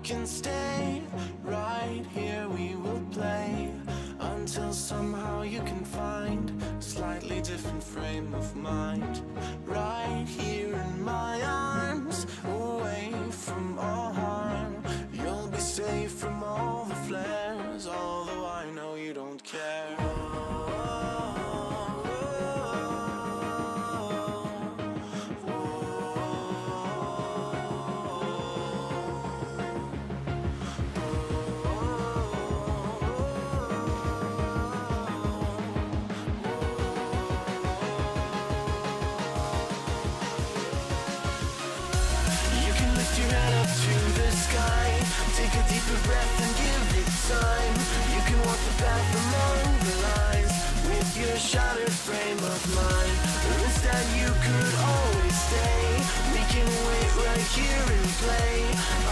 can stay right here, we will play until somehow you can find a slightly different frame of mind. Right here in my arms, away from all harm, you'll be safe from all the flares, although I know you don't care. Take a deeper breath and give it time. You can walk the path among the lines with your shattered frame of mind. Or instead you could always stay. We can wait right here and play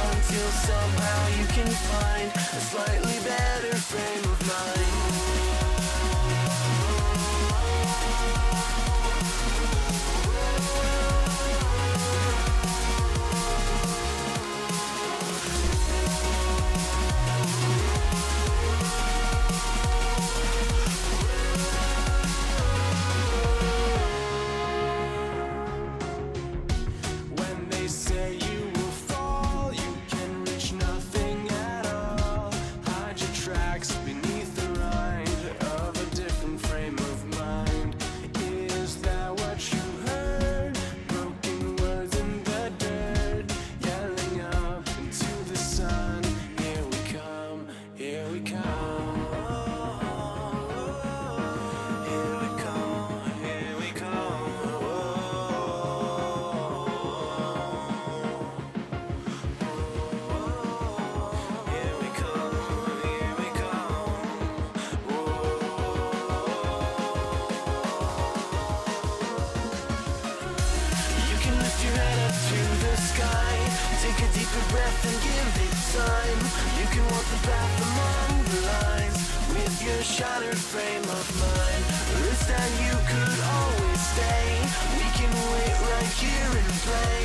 until somehow you can find a slightly better frame of mind. Take a deeper breath and give it time. You can walk the path among the lines with your shattered frame of mind. Or instead you could always stay. We can wait right here and play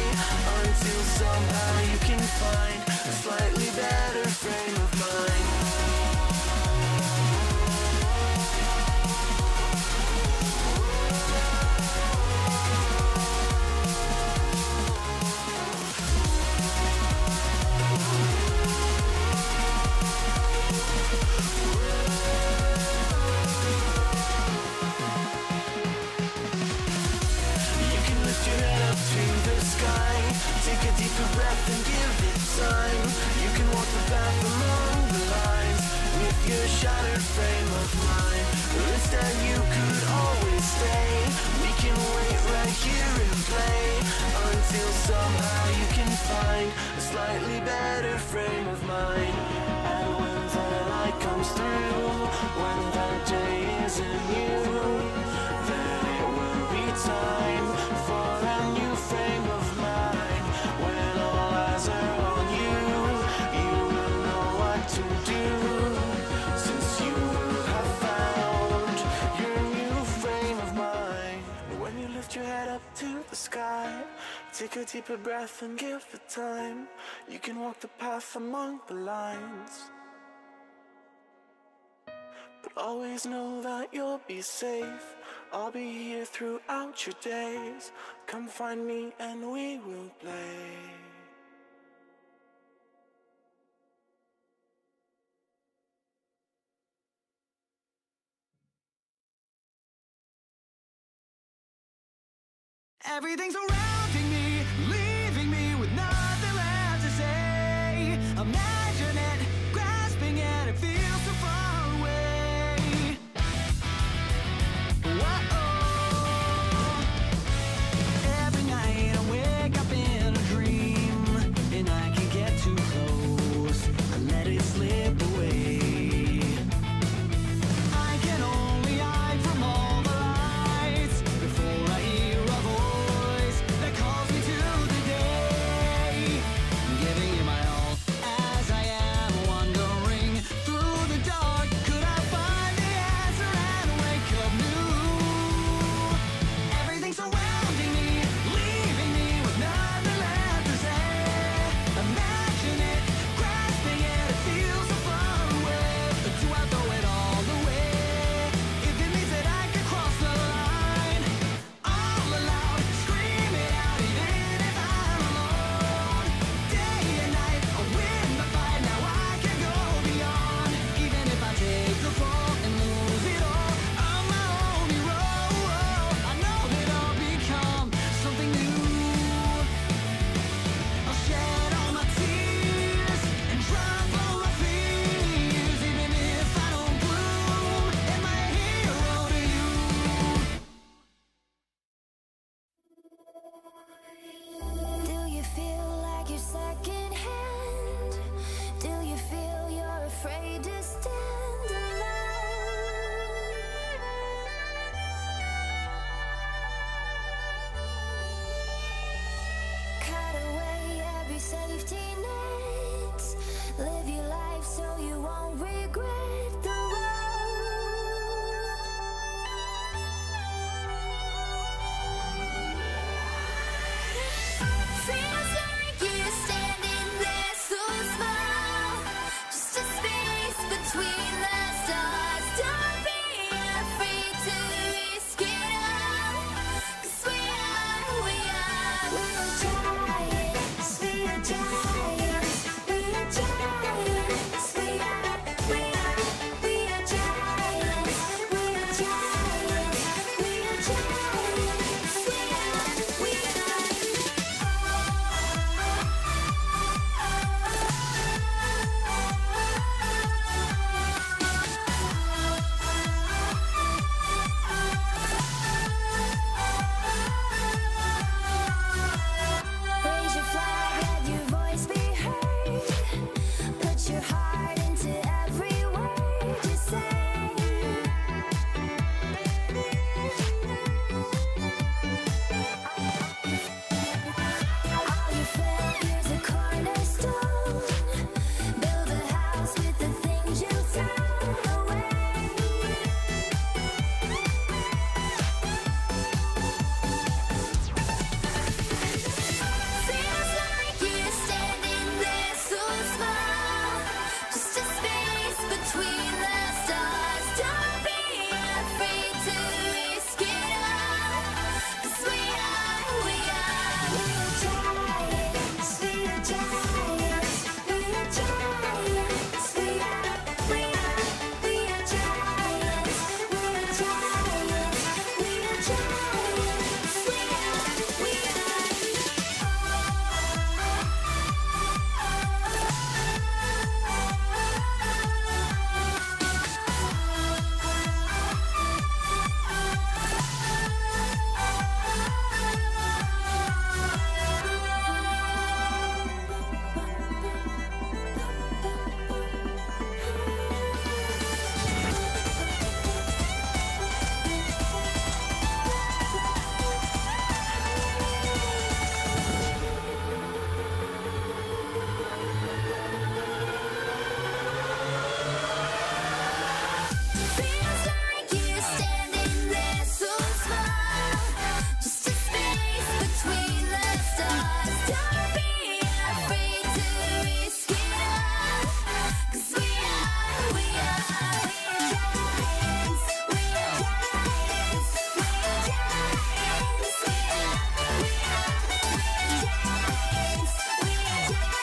until somehow you can find a slightly better frame of mind. Take a deeper breath and give it time. You can walk the path among the lines with your shattered frame of mind. Or instead you could always stay. We can wait right here and play until somehow you can find a slightly better frame of mind. And when the light comes through, when that day isn't you, then it will be time for a new frame of mind. When all eyes are on you, you will know what to do, since you will have found your new frame of mind. When you lift your head up to the sky, take a deeper breath and give it time. You can walk the path among the lines, but always know that you'll be safe. I'll be here throughout your days. Come find me and we will play. Everything's surrounding me, leaving me with nothing left to say. Imagine it, grasping it, it feels so far away. Whoa. Every night I wake up in a dream, and I can get too close, I let it slip away. I can only hide from all the lights before I hear a voice that calls me to the day. Giving you my all as I safety nets. Live your life so you won't regret the road. Feels like you're standing there so small, just a space between the stars. Don't be afraid to risk it all, 'cause we are giants, we are giants, we are giants, we are giants, we are giants, we are giants, we raise your flag, let your voice be heard. Put your heart into every word you say. All your failures a cornerstone. Build a house with the things you throw away. Feels like you're standing there so small, just a space between the stars. Don't be afraid to risk it all, 'cause we are giants, we are giants, we are giants, we are giants, we are giants, we are Feels like you're standing there so small, just a space between the stars. Don't be afraid to risk it all, 'cause we are giants, we are giants, we are giants, we are giants, we are giants,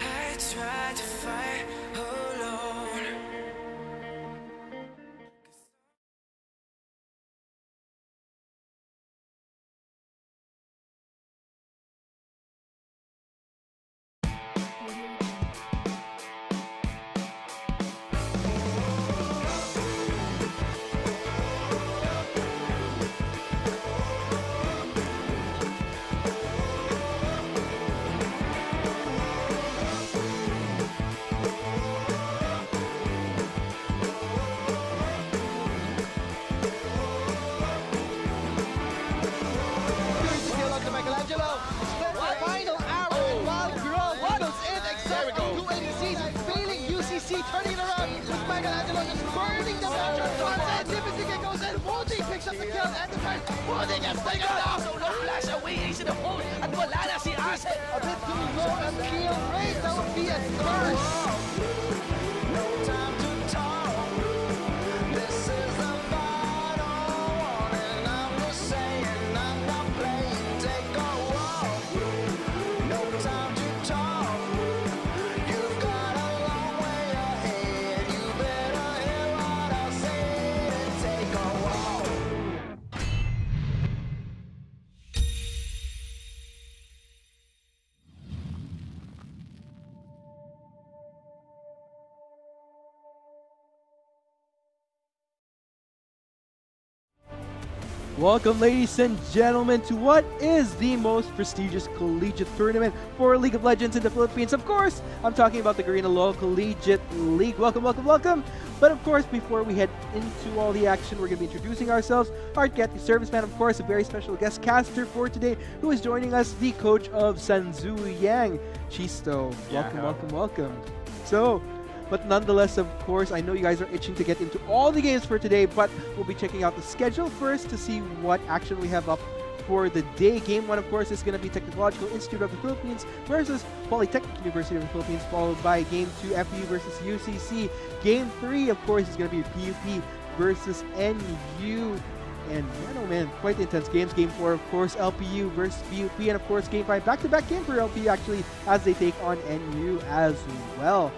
I tried to fight alone. Final hour and wild growth models in exact 286, failing UCC, turning it around with Michelangelo just burning the match. Scientific goes in, won't he pick picks up the kill. And the first, they get down. So no flash away, ace in the hole. At wala na si Ase. A bit too low and Kill Race. That would be a curse. No time to talk. This is the final one, and I'm just saying I'm not playing. Take a walk. No time to talk. You've got a long way ahead. You better hear what I say and take a walk. Welcome, ladies and gentlemen, to what is the most prestigious collegiate tournament for League of Legends in the Philippines. Of course, I'm talking about the Garena Collegiate League. Welcome, welcome, welcome. But of course, before we head into all the action, we're going to be introducing ourselves. Art Get, the serviceman, of course, a very special guest caster for today, who is joining us, the coach of Sanzu Yang, Chisto. Welcome, welcome, welcome. So, but nonetheless, of course, I know you guys are itching to get into all the games for today, but we'll be checking out the schedule first to see what action we have up for the day. Game 1, of course, is going to be Technological Institute of the Philippines versus Polytechnic University of the Philippines, followed by Game 2, FU versus UCC. Game 3, of course, is going to be PUP versus NU. And man, oh man, quite intense games. Game 4, of course, LPU versus PUP. And of course, Game 5, back-to-back game for LPU, actually, as they take on NU as well.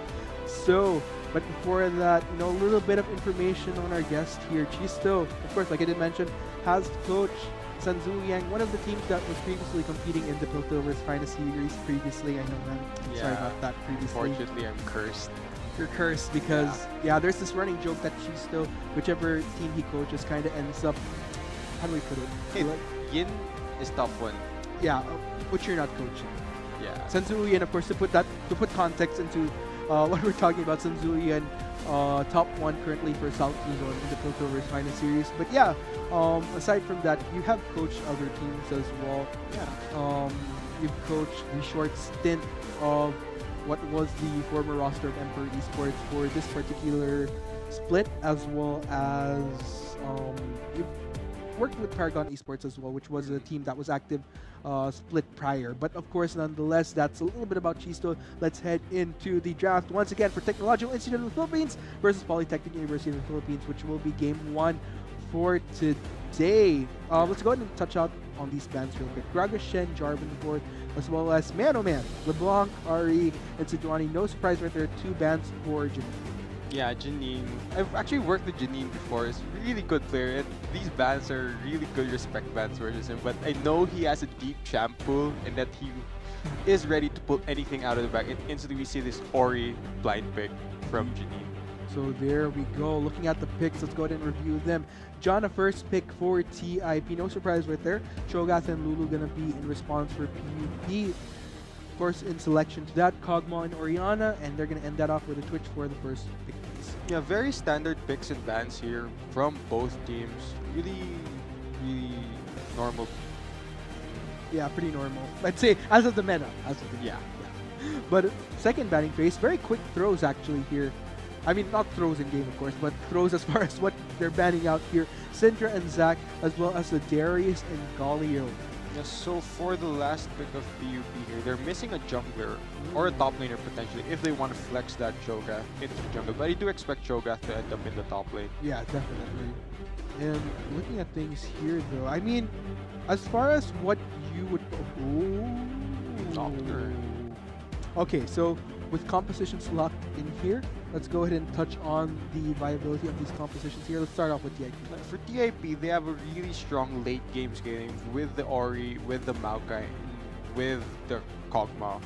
So, but before that, a little bit of information on our guest here. Chisto, of course, like I did mention, has coached Sanzu Yang, one of the teams that was previously competing in the Piltover's Finest Series previously. I know, man. Sorry about that previously. Unfortunately, I'm cursed. You're cursed because, there's this running joke that Chisto, whichever team he coaches, kind of ends up, how do we put it? Hey, Yin is top 1. Yeah, which you're not coaching. Yeah. Sanzu Yan, of course, to put context into what we're talking about, Sanzu Yan, top 1 currently for South Luzon in the Piltover's Finest Series. But yeah, aside from that, you have coached other teams as well. Yeah. You've coached the short stint of what was the former roster of Emperor Esports for this particular split, as well as you've worked with Paragon Esports as well, which was a team that was active split prior. But of course, nonetheless, that's a little bit about Chisto. Let's head into the draft once again for Technological Institute of the Philippines versus Polytechnic University of the Philippines, which will be Game 1 for today. Let's go ahead and touch out on these bans real quick. Graga, Shen, Jarvan, Ford, as well as Man Oh Man, LeBlanc, Ari, and Sejuani. No surprise right there, 2 bans for Janine. Yeah, Janine. I've actually worked with Janine before. He's a really good player. And these bans are really good respect bans versus him. But I know he has a deep champ pool and that he is ready to pull anything out of the bag. And instantly we see this Ori blind pick from Janine. So there we go. Looking at the picks, let's go ahead and review them. John, a first pick for TIP. No surprise right there. Cho'Gath and Lulu gonna be in response for PUP. Of course, in selection to that, Kog'Maw and Orianna, and they're gonna end that off with a Twitch for the first pick. Yeah, very standard picks and bans here from both teams. Really normal. Yeah, pretty normal. I'd say as of the meta. Yeah. But second batting phase, very quick throws actually here. I mean, not throws in game, of course, but throws as far as what they're banning out here. Syndra and Zac, as well as the Darius and Galio. Yeah, so for the last pick of PUP here, they're missing a jungler or a top laner potentially if they want to flex that Cho'Gath into jungle. But I do expect Cho'Gath to end up in the top lane. Yeah, definitely. And looking at things here, though, I mean, as far as what you would... Doctor. Okay, so with compositions locked in here, let's go ahead and touch on the viability of these compositions here. Let's start off with TIP. For TIP, they have a really strong late game scaling with the Ori, with the Maokai, with the Kog'Maw.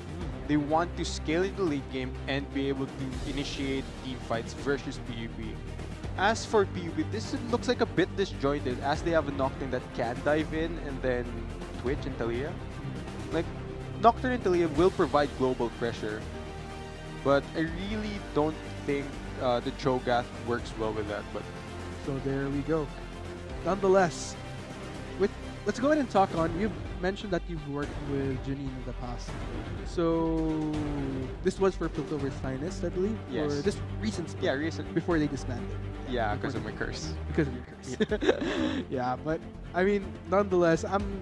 They want to scale in the late game and be able to initiate team fights versus PUP. As for PUP, this looks like a bit disjointed as they have a Nocturne that can dive in and then Twitch and Talia. Like, Nocturne and Talia will provide global pressure, but I really don't think the Cho'Gath works well with that. But so there we go. Nonetheless, let's go ahead and talk on. You've mentioned that you've worked with Janine in the past. So this was for Piltover's Finest, I believe? Yes. Or this recent split Yeah, recent. before they disbanded. Yeah, because of my curse. Because of your curse. Yeah, but I mean, nonetheless, I'm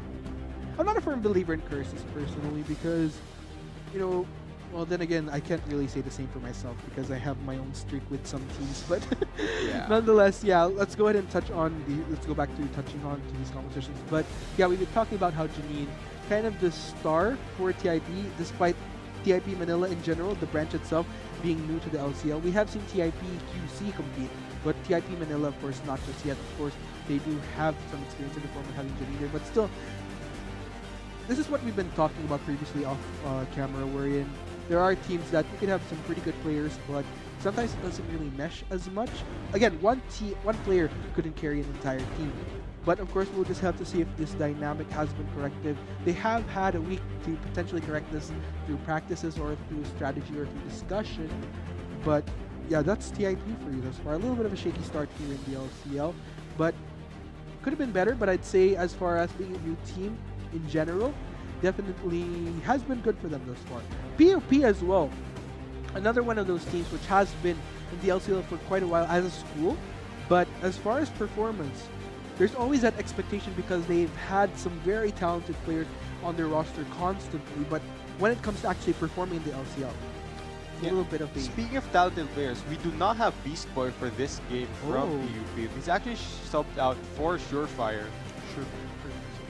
not a firm believer in curses personally because, you know, well then again, I can't really say the same for myself because I have my own streak with some teams. But Yeah. nonetheless, yeah, let's go ahead and let's go back to touching on to these competitions. But yeah, we've been talking about how Janine, kind of the star for TIP, despite TIP Manila in general, the branch itself being new to the LCL. We have seen TIP QC compete, but TIP Manila, of course, not just yet. Of course, they do have some experience in the form of having Janine there, but still, this is what we've been talking about previously off camera, wherein there are teams that you can have some pretty good players, but sometimes it doesn't really mesh as much. Again, one player couldn't carry an entire team. But of course, we'll just have to see if this dynamic has been corrected. They have had a week to potentially correct this through practices or through strategy or through discussion. But yeah, that's TIP for you thus far. A little bit of a shaky start here in the LCL, but could have been better. But I'd say as far as being a new team in general, definitely has been good for them thus far. PUP as well. Another one of those teams which has been in the LCL for quite a while as a school. But as far as performance, there's always that expectation because they've had some very talented players on their roster constantly. But when it comes to actually performing in the LCL, it's a little bit of a... Speaking of talented players, we do not have Beast Boy for this game from PUP. He's actually subbed out for Surefire.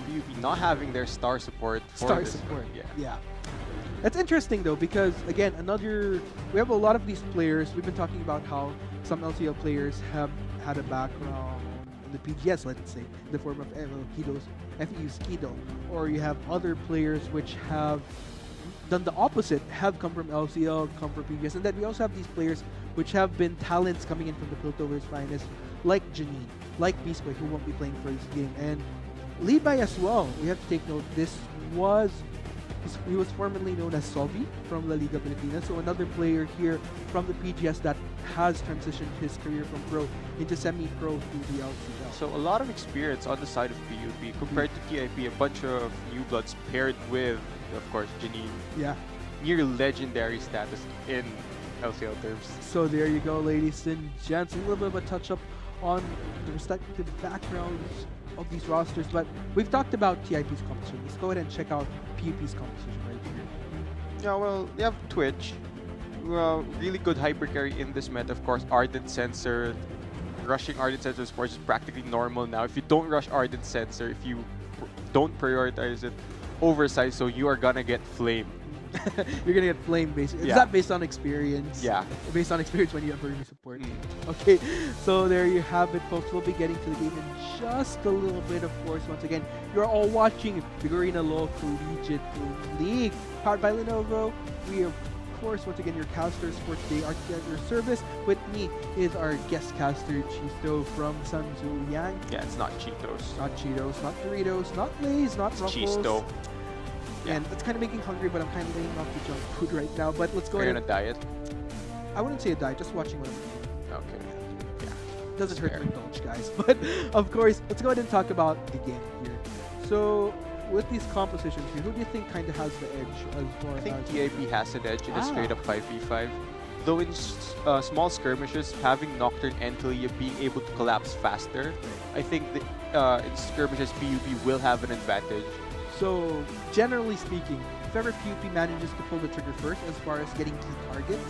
PUP not having their star support for this one. Yeah. That's interesting though because again, we have a lot of these players. We've been talking about how some LCL players have had a background in the PGS, let's say, in the form of FEU's Kido, or you have other players which have done the opposite, have come from LCL, come from PGS, and then we also have these players which have been talents coming in from the Piltover's Finest, like Janine, like Beast Boy, who won't be playing for this game, and Lead by as well. We have to take note. He was formerly known as Solvi from La Liga Pilipinas, so another player here from the PGS that has transitioned his career from pro into semi-pro through the LCL. So a lot of experience on the side of PUP compared to TIP, a bunch of new bloods paired with, of course, Janine. Yeah. Near legendary status in LCL terms. So there you go, ladies and gents. A little bit of a touch-up on the respective backgrounds of these rosters, but we've talked about TIP's competition. Let's go ahead and check out PUP's competition right here. Yeah, well, they have Twitch. Really good hyper carry in this meta, of course. Ardent Sensor. Rushing Ardent Sensor of course is practically normal now. If you don't rush Ardent Sensor, if you don't prioritize it, oversized, so you are gonna get flamed. You're gonna get flamed, basically. Yeah. Is that based on experience? Yeah. Based on experience when you have early support. Okay, so there you have it, folks. We'll be getting to the game in just a little bit, of course. Once again, you're all watching the Garena Collegiate League, powered by Lenovo. We, of course, once again, your casters for today are at your service. With me is our guest caster, Chisto from Sanzu Yang. Yeah, it's not Cheetos. Not Cheetos, not Doritos, not Lay's, not Ruffles. Chisto. And it's kind of making hungry, but I'm kind of laying off the junk food right now. But let's go Are you ahead. on a diet? I wouldn't say a diet, just watching what I'm eating. Okay. Yeah. Doesn't hurt Fair. to indulge, guys. But of course, let's go ahead and talk about the game here. So with these compositions here, who do you think kind of has the edge as far I think as TIP has an edge in a straight up 5v5. Though in small skirmishes, having Nocturne and Talia being able to collapse faster, I think that in skirmishes, PUP will have an advantage. So generally speaking, if ever PUP manages to pull the trigger first as far as getting key targets,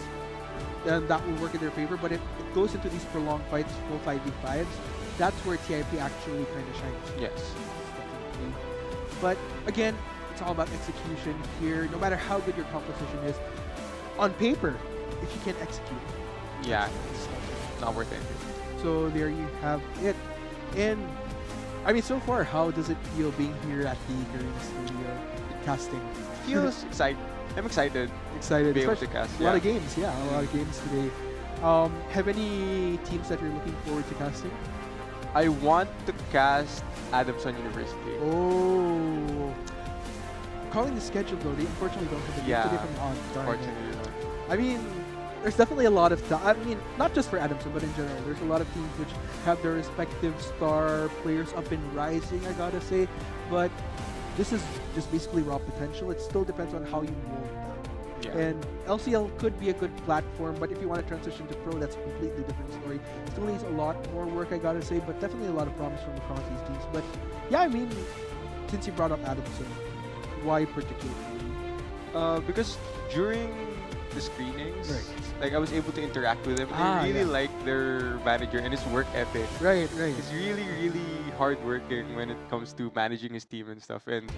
then that will work in their favor. But if it goes into these prolonged fights, full 5v5s, that's where TIP actually kind of shines. Yes. But again, it's all about execution here. No matter how good your composition is, on paper, if you can't execute, Yeah, it's not worth anything. so there you have it. And I mean, so far, how does it feel being here at the Garena studio casting? Feels excited. I'm excited Excited. to be able Especially to cast. a lot of games, yeah, a lot of games today. Have any teams that you're looking forward to casting? I want to cast Adamson University. Oh, calling the schedule though, they unfortunately don't have a game Yeah, today from on. Unfortunately, you know. I mean, there's definitely a lot of I mean, not just for Adamson, but in general, there's a lot of teams which have their respective star players up and rising, I gotta say. But this is just basically raw potential. It still depends on how you mold that. Yeah. And LCL could be a good platform, but if you want to transition to pro, that's a completely different story. Still needs a lot more work, I gotta say, but definitely a lot of promise from across these teams. But yeah, I mean, since you brought up Adamson, why particularly? Because during the screenings, Right. like I was able to interact with them. Ah, I really yeah. like their manager and his work ethic. Right. He's really, really hardworking when it comes to managing his team and stuff. And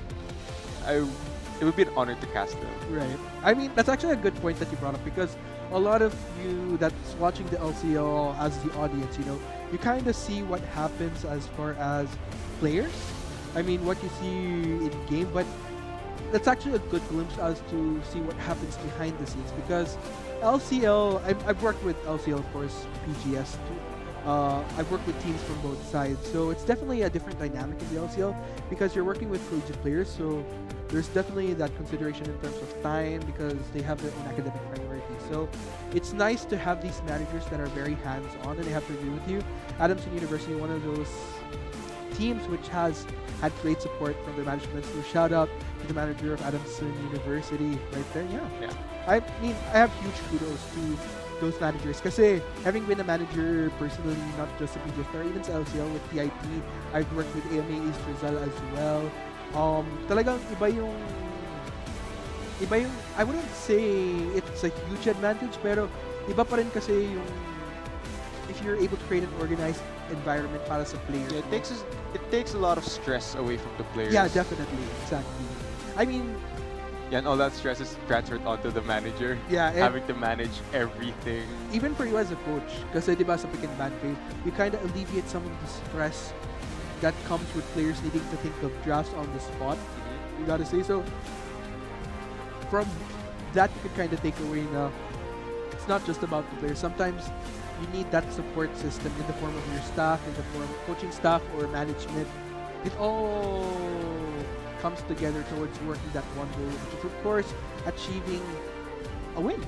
it would be an honor to cast them. Right. I mean, that's actually a good point that you brought up because a lot of you that's watching the LCL as the audience, you kind of see what happens as far as players. I mean, what you see in game, but that's actually a good glimpse as to see what happens behind the scenes because LCL, I've worked with LCL, of course, PGS too. I've worked with teams from both sides, so it's definitely a different dynamic in the LCL because you're working with collegiate players, so there's definitely that consideration in terms of time because they have their own academic priorities. So it's nice to have these managers that are very hands-on, and I have to agree with you. Adamson University, one of those teams which has had great support from their management, so shout out to the manager of Adamson University right there. Yeah. I mean, I have huge kudos to those managers kasi having been a manager personally, not just sa PGF or even sa LCL with PIP, I've worked with AMA East Rizal as well. Talagang iba yung I wouldn't say it's a huge advantage pero iba pa rin kasi yung if you're able to create an organized environment para sa players. Yeah, it takes a lot of stress away from the players. Yeah, definitely. Exactly. I mean, yeah, and all that stress is transferred onto the manager. Yeah, and having to manage everything. even for you as a coach, kasi di ba sa pick and ban phase, you kind of alleviate some of the stress that comes with players needing to think of drafts on the spot. You gotta say so. From that, you can kind of take away na it's not just about the players. Sometimes you need that support system in the form of your staff, in the form of coaching staff or management. It all comes together towards working that one goal, which is of course achieving a win.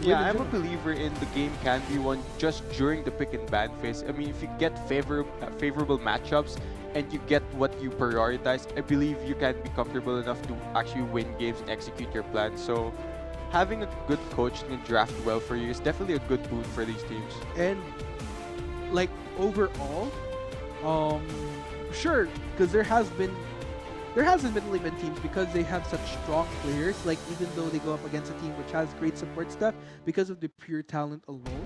Yeah, I'm a believer in the game can be won just during the pick and ban phase. I mean, if you get favorable matchups and you get what you prioritize, I believe you can be comfortable enough to actually win games and execute your plan. So having a good coach and draft well for you is definitely a good boon for these teams. And like overall, sure, because there has admittedly been teams because they have such strong players, like even though they go up against a team which has great support stuff, because of the pure talent alone,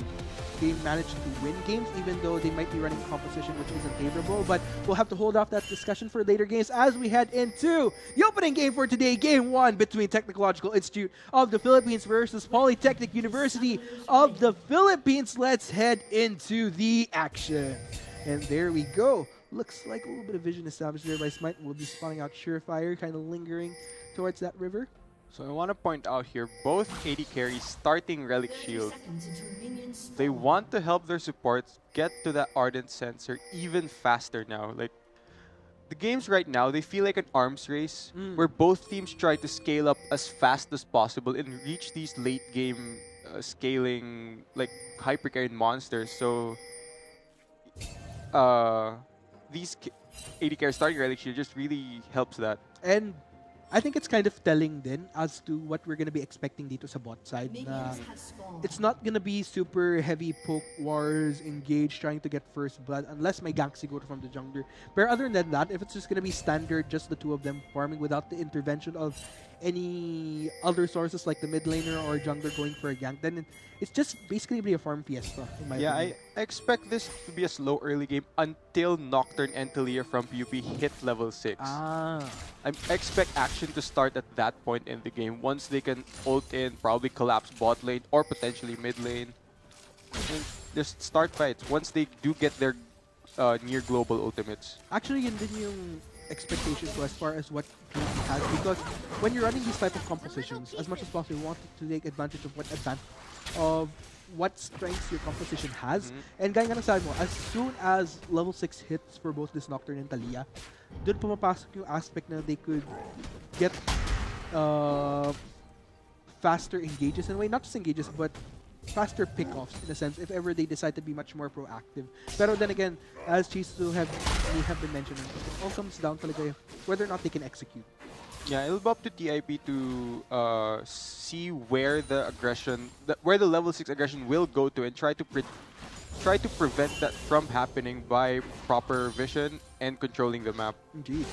they managed to win games even though they might be running composition which isn't favorable. But we'll have to hold off that discussion for later games as we head into the opening game for today, Game 1 between Technological Institute of the Philippines versus Polytechnic University of the Philippines. Let's head into the action. And there we go. Looks like a little bit of vision established there by Smite. We'll be spawning out Surefire, kind of lingering towards that river. So I want to point out here, both AD carries starting Relic Shield. They want to help their supports get to that Ardent Sensor even faster now. Like, the games right now, they feel like an arms race where both teams try to scale up as fast as possible and reach these late game scaling, like, hypercarried monsters. So, these AD carry starting Relic Shield just really helps that. And I think it's kind of telling then as to what we're gonna be expecting dito sa bot side. Na it's not gonna be super heavy poke wars, engage, trying to get first blood, unless may gank siguro from the jungler. But other than that, if it's just gonna be standard, just the two of them farming without the intervention of any other sources like the mid laner or jungler going for a gank, then it's just basically be a farm fiesta, in my opinion. I expect this to be a slow early game until Nocturne and Talia from PUP hit level 6. I expect action to start at that point in the game once they can ult in, probably collapse bot lane or potentially mid lane. And just start fights once they do get their near global ultimates. Actually, yun din yung expectations ko as far as what PUP has, because when you're running these type of compositions, as much as possible, you want to take advantage of what strengths your composition has. And gaya nga ng sabi mo, as soon as level 6 hits for both this Nocturne and Talia, dun pumapasok yung aspect na they could get faster engages in a way. Not just engages, but faster pickoffs in a sense if ever they decide to be much more proactive. Pero then again, as Chisu we have been mentioning, it all comes down to like whether or not they can execute. Yeah, it'll be up to TIP to see where the aggression, where the level 6 aggression will go to, and try to prevent that from happening by proper vision and controlling the map. Indeed.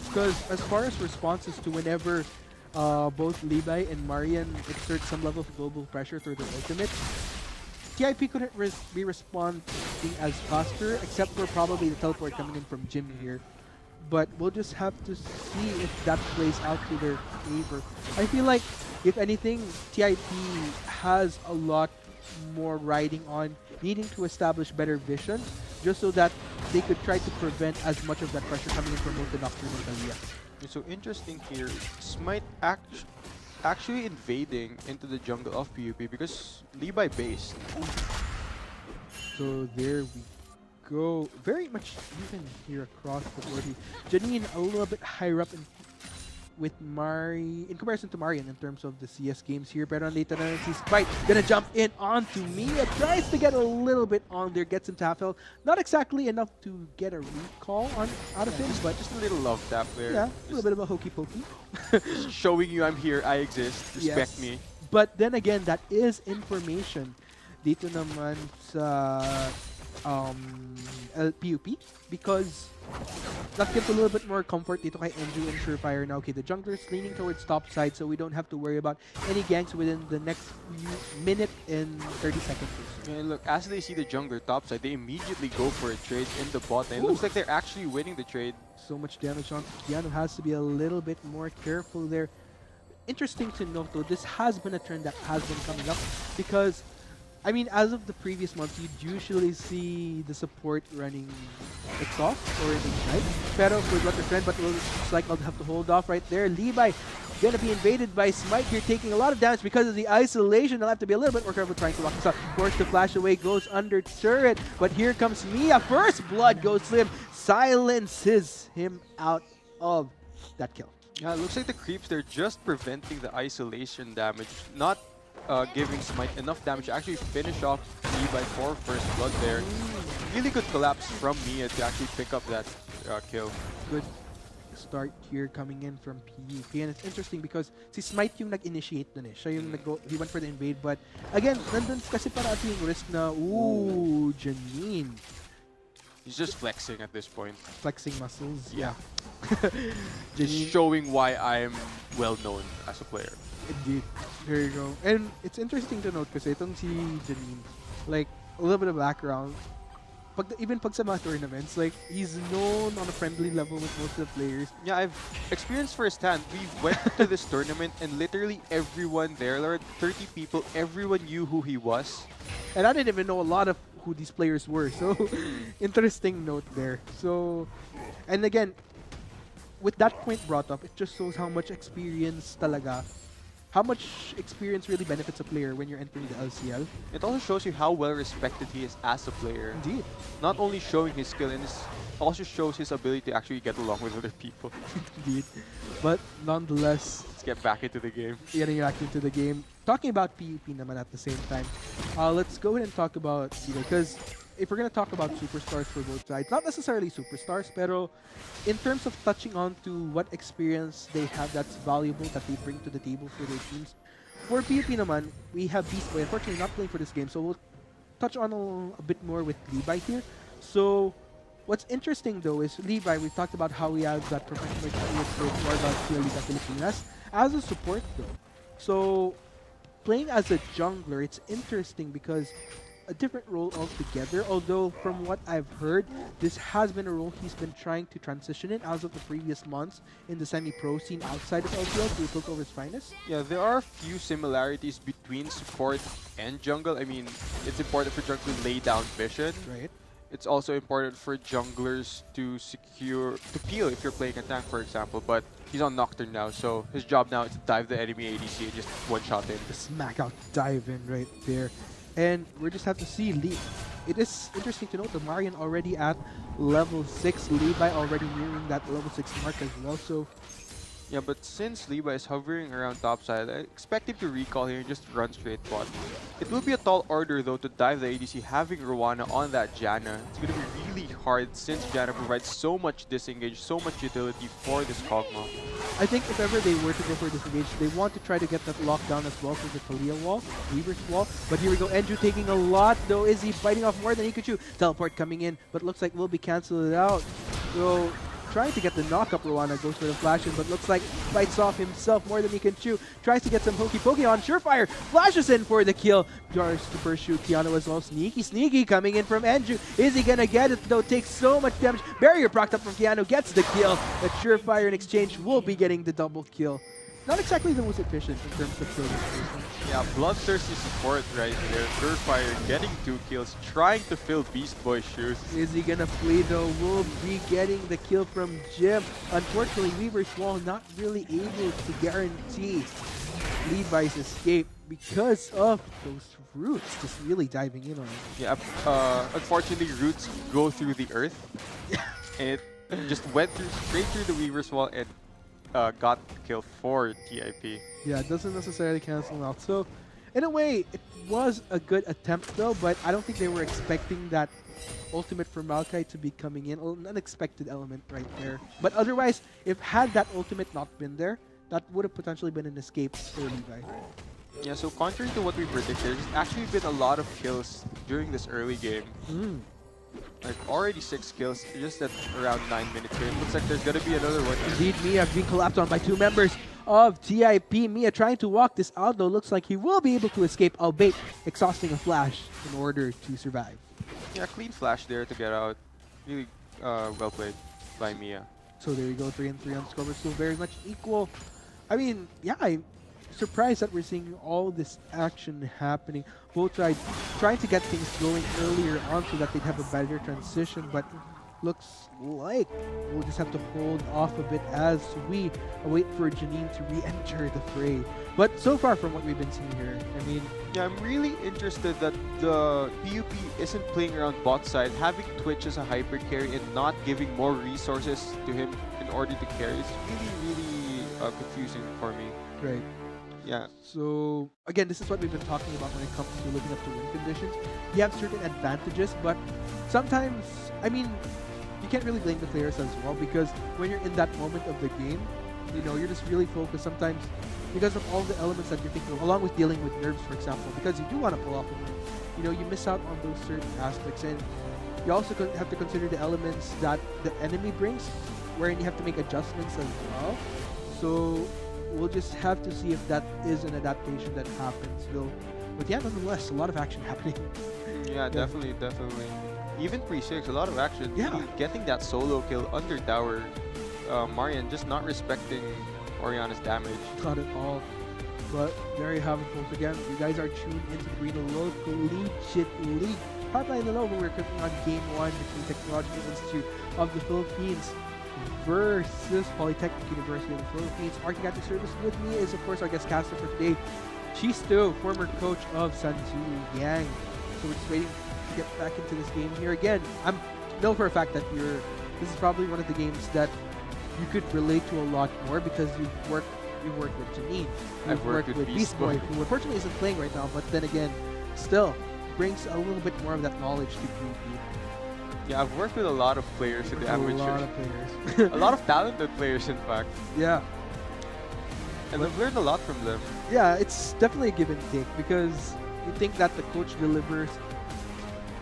Because as far as responses to whenever both Levi and Marian exert some level of global pressure through their ultimate, TIP couldn't be responding as faster, except for probably the teleport coming in from Jim here. But we'll just have to see if that plays out to their favor. I feel like, if anything, TIP has a lot more riding on needing to establish better vision, just so that they could try to prevent as much of that pressure coming in from both the Nocturne and Talia. So interesting here, Smite actually invading into the jungle of PUP because Levi based. So there we go. Very much even here across the board. Janine a little bit higher up in comparison to Marian in terms of the CS games here. Pero later na si Spite gonna jump in onto Mia. Tries to get a little bit on there, gets him to half health. Not exactly enough to get a recall out of him, but Just a little love tap there. yeah, a little bit of a hokey pokey. Just showing you I'm here, I exist, respect Yes. me. But then again, that is information dito naman sa PUP, because that gives a little bit more comfort dito kay Andrew and Surefire now. Okay, the jungler's leaning towards top side, so we don't have to worry about any ganks within the next minute and 30 seconds. And look, as they see the jungler top side, they immediately go for a trade in the bot lane. It looks like they're actually winning the trade. So much damage on Keanu, has to be a little bit more careful there. Interesting to note though, this has been a trend that has been coming up, because I mean, as of the previous months, you'd usually see the support running exhaust or ignite. Pero for what the trend, but it looks like I'll have to hold off right there. Levi gonna be invaded by Smite here, taking a lot of damage because of the isolation. They'll have to be a little bit more careful trying to lock this up. Forced to flash away, goes under turret, but here comes Mia. First blood goes Slim, silences him out of that kill. Yeah, it looks like the creeps, they're just preventing the isolation damage, not giving Smite enough damage to actually finish off Levi for first blood there. Really good collapse from Mia to actually pick up that kill. Good start here coming in from PUP, and it's interesting because si Smite yung nag-initiate dun eh. Siya yung he went for the invade, but again, nandun kasi parati yung risk na, ooh, Janine. He's just flexing at this point. Flexing muscles. Yeah. Janine. Just showing why I'm well known as a player. Indeed. There you go. And it's interesting to note kasi itong si Janine, like, a little bit of background. Even pag sa mga tournaments, like, he's known on a friendly level with most of the players. Yeah, I've experienced firsthand. We went to this tournament and literally everyone there, there were 30 people, everyone knew who he was. And I didn't even know a lot of who these players were. So, interesting note there. So, and again, with that point brought up, it just shows how much experience talaga, how much experience really benefits a player when you're entering the LCL. It also shows you how well respected he is as a player. Indeed. Not only showing his skill, and it also shows his ability to actually get along with other people. Indeed. But nonetheless, Let's get back into the game. getting back into the game. Talking about PUP naman at the same time, let's go ahead and talk about because if we're going to talk about superstars for both sides, not necessarily superstars, pero in terms of touching on to what experience they have that's valuable, that they bring to the table for their teams. For PUP naman, we have Beast Boy, unfortunately not playing for this game, so we'll touch on a bit more with Levi here. So, what's interesting though is Levi, we've talked about how he has that professional experience with Wargod Liga Pilipinas as a support though. So, playing as a jungler, it's interesting because a different role altogether, although from what I've heard, this has been a role he's been trying to transition in as of the previous months in the semi-pro scene outside of LCL to Piltover's finest. Yeah, there are a few similarities between support and jungle. I mean, it's important for jungle to lay down vision. Right. It's also important for junglers to peel if you're playing a tank, for example. But he's on Nocturne now, so his job now is to dive the enemy ADC and just one-shot him. The smack out dive in right there. And we just have to see Lee. It is interesting to note that Marian already at level 6, Levi already nearing that level 6 mark as well. So Yeah, but since Levi is hovering around topside, I expect him to recall here and just run straight bot. It will be a tall order though to dive the ADC having Rwana on that Janna. It's going to be really hard since Janna provides so much disengage, so much utility for this Kog'Maw. I think if ever they were to go for disengage, they want to try to get that lockdown as well for the Talia wall, Weaver's wall. But here we go, Enju taking a lot though. Is he biting off more than he could chew? Teleport coming in, but looks like will be cancelled out. So trying to get the knock-up, Rwana goes for the flash in, but looks like bites off himself more than he can chew. Tries to get some pokey on Surefire, flashes in for the kill. Tries to pursue Kiana as well. Sneaky coming in from Enju. Is he gonna get it though? Takes so much damage. Barrier procced up from Keanu, gets the kill. But Surefire in exchange will be getting the double kill. Not exactly the most efficient in terms of kill displacement. Yeah, bloodthirsty support right there. Surefire getting 2 kills, trying to fill Beast Boy's shoes. Is he gonna flee though? Will be getting the kill from Jim. Unfortunately, Weaver's wall not really able to guarantee Levi's escape because of those roots just really diving in on him. Yeah, unfortunately, roots go through the earth. And it just went straight through the Weaver's wall and got the kill for TIP. Yeah, it doesn't necessarily cancel out. So, in a way, it was a good attempt though, but I don't think they were expecting that ultimate for Maokai to be coming in. An unexpected element right there. But otherwise, if had that ultimate not been there, that would have potentially been an escape for Levi. Yeah, so contrary to what we predicted, there's actually been a lot of kills during this early game. Like already 6 kills just at around 9 minutes here. It looks like there's gonna be another one. Indeed, Mia being collapsed on by 2 members of TIP. Mia trying to walk this out though. Looks like he will be able to escape, albeit exhausting a flash in order to survive. Yeah, clean flash there to get out. Really well played by Mia. So there you go, 3 and 3 on score, still very much equal. I mean, yeah, I'm surprised that we're seeing all this action happening. Both sides trying to get things going earlier on so that they'd have a better transition, but looks like we'll just have to hold off a bit as we await for Janine to re-enter the fray. But so far from what we've been seeing here, I mean... Yeah, I'm really interested that the PUP isn't playing around bot side, having Twitch as a hyper carry and not giving more resources to him in order to carry. It's really confusing for me. Right. Yeah. So, again, this is what we've been talking about when it comes to living up to win conditions. You have certain advantages, but sometimes, I mean, you can't really blame the players as well, because when you're in that moment of the game, you know, you're just really focused sometimes because of all the elements that you're thinking of, along with dealing with nerves, for example, because you do want to pull off a win. You know, you miss out on those certain aspects, and you also have to consider the elements that the enemy brings, wherein you have to make adjustments as well. So we'll just have to see if that is an adaptation that happens, though. But yeah, nonetheless, a lot of action happening. Yeah, definitely. Even pre-6, a lot of action. Yeah. Really getting that solo kill under tower. Marian just not respecting Oriana's damage. Not at all. But there you have it, folks. Again, you guys are tuned into the Garena Low Collegiate League. Hotline Lenovo, we're cooking on Game 1 between Technological Institute of the Philippines versus Polytechnic University of the Philippines. Marking out the service with me is, of course, our guest caster for today, Chisto, former coach of Sanzu Yang. So we're just waiting to get back into this game here. Again, I know for a fact that this is probably one of the games that you could relate to a lot more because you've worked with Janine. I've worked with Beast Boy, who unfortunately isn't playing right now, but then again, still brings a little bit more of that knowledge to PUP. Yeah, I've worked with a lot of players in the amateurs. A lot of players. A lot of talented players, in fact. Yeah. And I've learned a lot from them. Yeah, it's definitely a give and take because you think that the coach delivers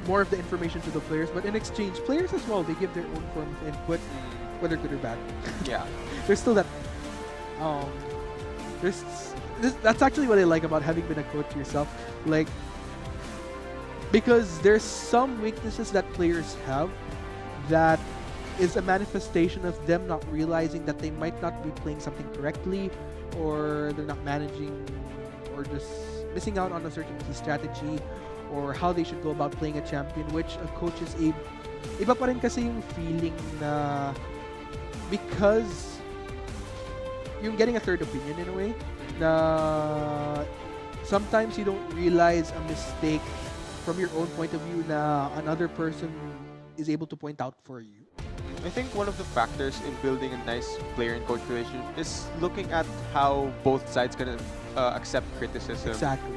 more of the information to the players, but in exchange, players as well, they give their own form of input, whether good or bad. Yeah. There's still that... that's actually what I like about having been a coach yourself. Like, because there's some weaknesses that players have that is a manifestation of them not realizing that they might not be playing something correctly, or they're not managing, or just missing out on a certain key strategy, or how they should go about playing a champion, which a coach is iba pa rin kasi yung feeling na because yung getting a third opinion in a way na sometimes you don't realize a mistake from your own point of view na another person is able to point out for you. I think one of the factors in building a nice player and coach relationship is looking at how both sides can accept criticism. Exactly.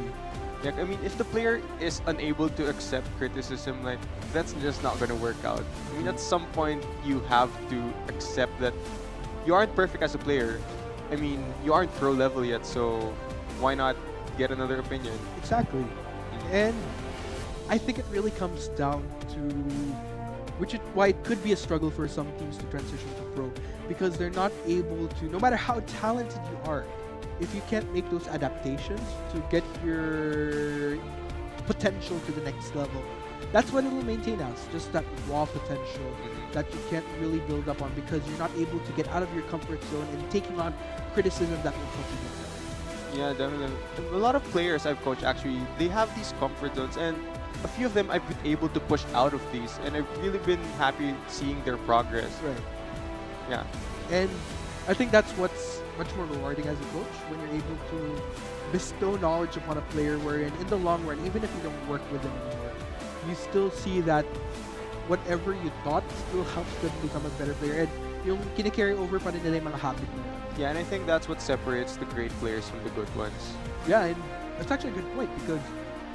Like, I mean, if the player is unable to accept criticism, like, that's just not going to work out. I mean, at some point, you have to accept that you aren't perfect as a player. I mean, you aren't pro level yet, so why not get another opinion? Exactly. And I think it really comes down to why it could be a struggle for some teams to transition to pro, because they're not able to, no matter how talented you are, if you can't make those adaptations to get your potential to the next level, that's what it will maintain as, just that raw potential that you can't really build up on because you're not able to get out of your comfort zone and taking on criticism that will help you get better. Yeah, definitely. A lot of players I've coached, actually, they have these comfort zones, and a few of them I've been able to push out of these, and I've really been happy seeing their progress. Right. Yeah. And I think that's what's much more rewarding as a coach, when you're able to bestow knowledge upon a player wherein in the long run, even if you don't work with them anymore, you still see that whatever you taught still helps them become a better player. And yung kinicarry over pa rin nila yung mga habit nila. Yeah, and I think that's what separates the great players from the good ones. Yeah, and that's actually a good point, because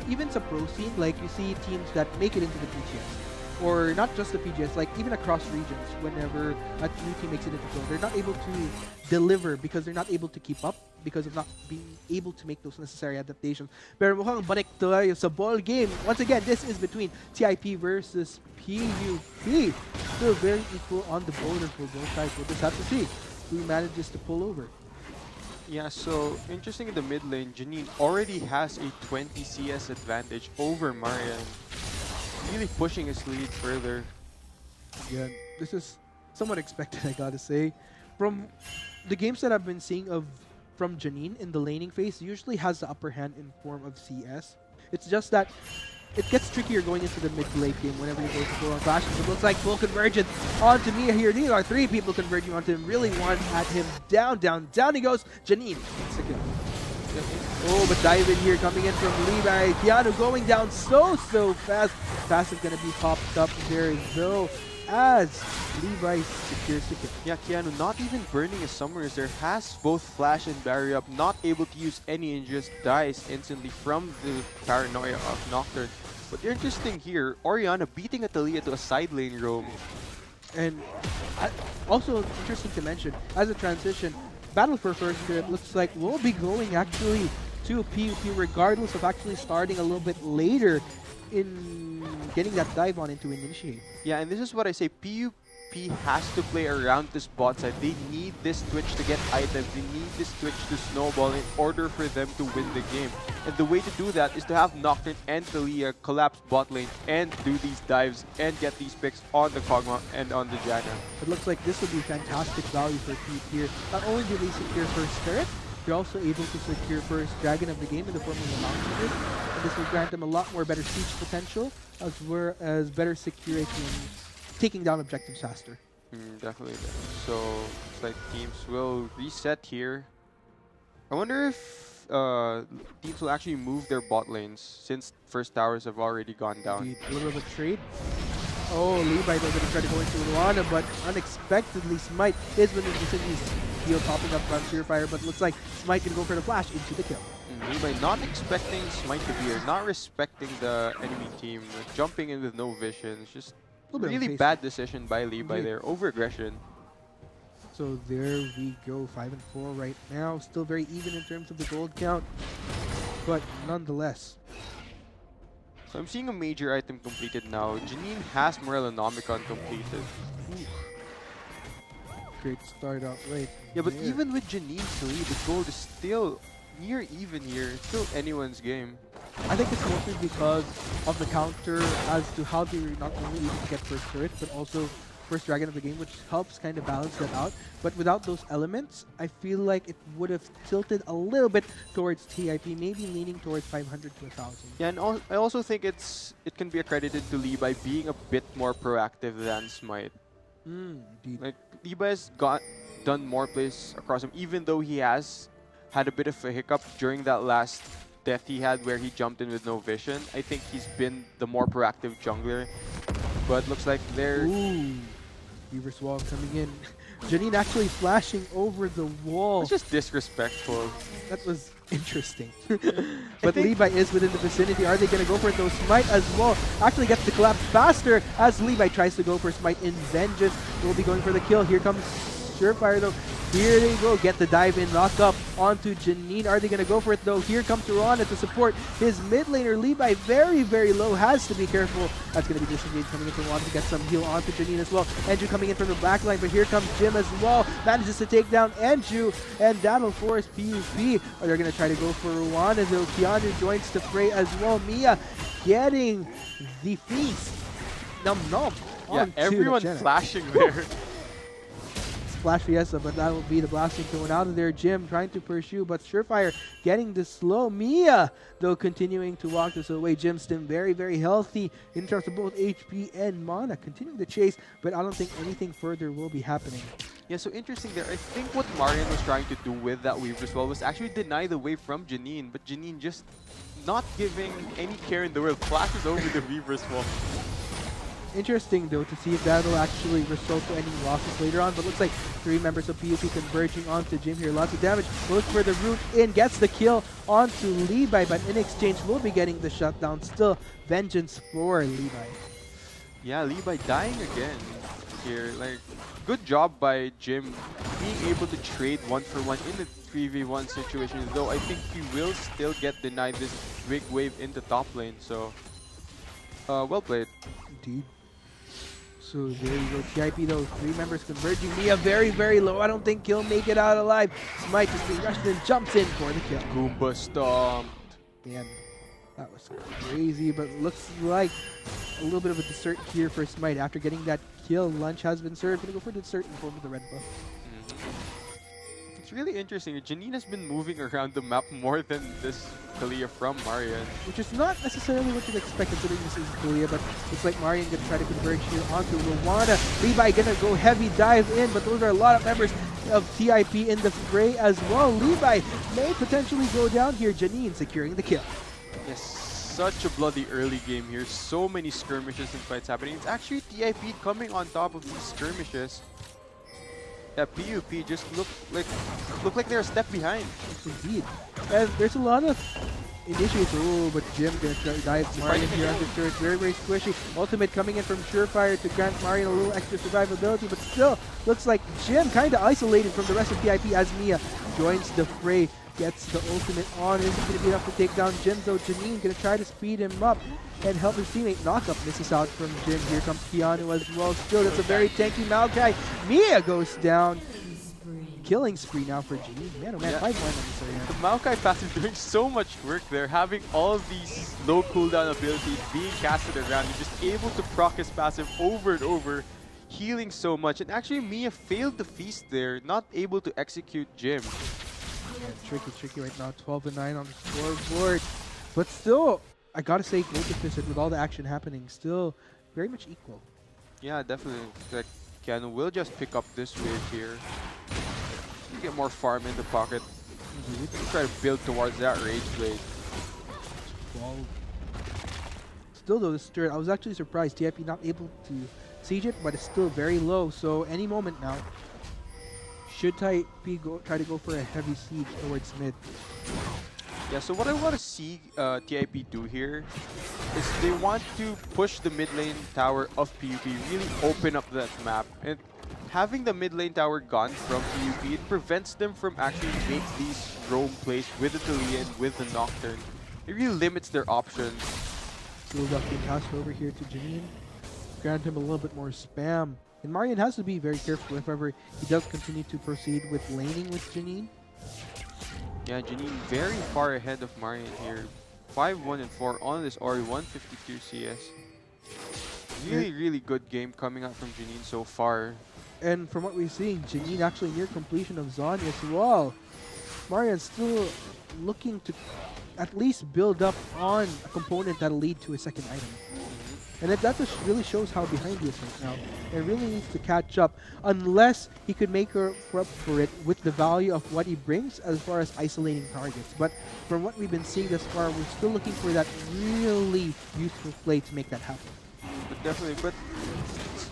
even sa pro scene, like you see teams that make it into the PGS, or not just the PGS, like even across regions, whenever a new team makes it into pro, they're not able to deliver because they're not able to keep up because of not being able to make those necessary adaptations. Pero mukhang banik tayo sa ball game. Once again, this is between TIP versus PUP. Still very equal on the border for both sides. We'll just have to see who manages to pull over. Yeah, so interesting in the mid lane, Janine already has a 20 CS advantage over Marian, really pushing his lead further. Yeah, this is somewhat expected, I gotta say. From the games that I've been seeing from Janine in the laning phase, usually has the upper hand in form of CS. It's just that it gets trickier going into the mid-late game whenever you go to full on clashes. It looks like full convergence onto Mia here. These are three people converging onto him. Really one at him. Down, down, down he goes. Janine gets the kill. Oh, but dive in here coming in from Levi. Keanu going down so fast. Passive gonna be popped up there though, as Levi secures the kill. Yeah, Keanu not even burning his summers there, has both flash and barrier up, not able to use any and just dies instantly from the paranoia of Nocturne. But interesting here, Orianna beating Atalia to a side lane roam. And also interesting to mention, as a transition, Battle for First Spirit looks like we'll be going actually to PUP regardless of actually starting a little bit later in getting that dive on into Initiate. Yeah, and this is what I say, PUP has to play around this bot side. They need this Twitch to get items. They need this Twitch to snowball in order for them to win the game. And the way to do that is to have Nocturne and Thalia collapse bot lane and do these dives and get these picks on the Kog'Maw and on the Janna. It looks like this would be fantastic value for PUP here. Not only do they secure first turret, they're also able to secure first dragon of the game in the form of the Mountain. And this will grant them a lot more better siege potential, as well as better security and taking down objectives faster. Definitely. So, it's like teams will reset here. I wonder if teams will actually move their bot lanes since first towers have already gone down. Indeed. A little bit of a trade. Oh, Levi though going to try to go into Luana, but unexpectedly Smite is winning the city's heal popping up from Purifier, but looks like Smite can go for the flash into the kill. Levi not expecting Smite to be here, not respecting the enemy team, jumping in with no vision. It's just really bad decision by Levi there, over aggression. So there we go, 5 and 4 right now. Still very even in terms of the gold count, but nonetheless. So I'm seeing a major item completed now. Janine has Morellonomicon completed. Ooh. Great start out right. Yeah, but there. even with Janine's lead, the gold is still near even here. It's still anyone's game. I think it's mostly because of the counter as to how they're not only able to get first turret, but also first dragon of the game, which helps kind of balance that out. But without those elements, I feel like it would have tilted a little bit towards TIP, maybe leaning towards 500 to 1,000. Yeah, and I also think it can be accredited to Levi being a bit more proactive than Smite. Indeed. Like, Levi has done more plays across him, even though he has had a bit of a hiccup during that last death he had where he jumped in with no vision. I think he's been the more proactive jungler. But looks like they're... Ooh. Reverse wall coming in. Janine actually flashing over the wall. It's just disrespectful. That was interesting. But Levi is within the vicinity. Are they going to go for it though? Smite as well actually gets the collapse faster as Levi tries to go for Smite in Vengeance. Will be going for the kill. Here comes Surefire though. Here they go. Get the dive in. Knock up onto Janine. Are they going to go for it though? Here comes Rana to support his mid laner. Levi very, very low. Has to be careful. That's going to be disengaged coming in from Wanda to get some heal onto Janine as well. Andrew coming in from the back line, but here comes Jim as well. Manages to take down Andrew, and that'll force PUP. Or they're going to try to go for Rwanda though. Keanu joins the fray as well. Mia getting the feast. Num num. Yeah, everyone flashing there. Flash Fiesta, but that will be the blasting going out of there. Jim trying to pursue, but Surefire getting the slow. Mia, though, continuing to walk this away. Jim still very, very healthy in terms of both HP and mana. Continuing the chase, but I don't think anything further will be happening. Yeah, so interesting there. I think what Marian was trying to do with that Weaver as well was actually deny the wave from Janine, but Janine just not giving any care in the world. Flashes over the Weaver's wall. Interesting though to see if that'll actually result to any losses later on, but looks like 3 members of PUP converging onto Jim here. Lots of damage. Look for the root in, gets the kill onto Levi, but in exchange will be getting the shutdown. Still Vengeance for Levi. Yeah, Levi dying again here. Like, good job by Jim being able to trade 1-for-1 in the 3v1 situation, though I think he will still get denied this big wave in the top lane, so well played. Indeed. So there you go, TIP though, 3 members converging. Mia very, very low. I don't think he'll make it out alive. Smite just being rushed and jumps in for the kill. Goomba stomped. Man, that was crazy, but looks like a little bit of a dessert here for Smite. After getting that kill, lunch has been served. Gonna go for dessert in form of the red buff. It's really interesting. Janine has been moving around the map more than this Kalia from Marian. Which is not necessarily what you'd expect considering this is Kalia, but looks like Marian gonna try to converge here onto Rwanda. Levi gonna go heavy dive in, but those are a lot of members of TIP in the fray as well. Levi may potentially go down here. Janine securing the kill. Yes, such a bloody early game here. So many skirmishes and fights happening. It's actually TIP coming on top of these skirmishes. Yeah, PUP just look like they're a step behind. Yes, indeed. And there's a lot of initiates. Oh, but Jim gonna dive Marian here on the turret. Very, very squishy. Ultimate coming in from Surefire to grant Marian a little extra survivability, but still looks like Jim kind of isolated from the rest of TIP as Mia joins the fray. Gets the ultimate on. Isn't going to be enough to take down Jim, though. Janine going to try to speed him up and help his teammate. Knock up misses out from Jim. Here comes Keanu as well. Still, that's a very tanky Maokai. Mia goes down. Killing spree now for Janine. Man, oh man, Yeah. 5-1 on this The Maokai passive doing so much work there, having all of these low cooldown abilities being casted around. You're just able to proc his passive over and over, healing so much. And actually, Mia failed the feast there, not able to execute Jim. Yeah, tricky right now. 12-9 on the scoreboard. But still, I gotta say, goal deficit with all the action happening, still very much equal. Yeah, definitely. Like, Keanu will just pick up this wave here. Get more farm in the pocket. Try to build towards that Rage Blade. Still though, this turret, I was actually surprised. TIP not able to siege it, but it's still very low. So any moment now, should TIP try to go for a heavy siege towards mid. Yeah, so what I want to see TIP do here is they want to push the mid lane tower of PUP, really open up that map. And having the mid lane tower gone from PUP, it prevents them from actually make these roam plays with the Talia and with the Nocturne. It really limits their options. Build up being passed over here to Janine. Grant him a little bit more spam. And Marian has to be very careful if ever he does continue to proceed with laning with Janine. Yeah, Janine very far ahead of Marian here. 5-1 and 4 on this Ori, 152 CS. Really, really good game coming out from Janine so far. And from what we're seeing, Janine actually near completion of Zanya as well. Marian's still looking to at least build up on a component that'll lead to a second item. And that just really shows how behind he is right now. It really needs to catch up unless he could make her up for it with the value of what he brings as far as isolating targets. But from what we've been seeing thus far, we're still looking for that really useful play to make that happen. But definitely, but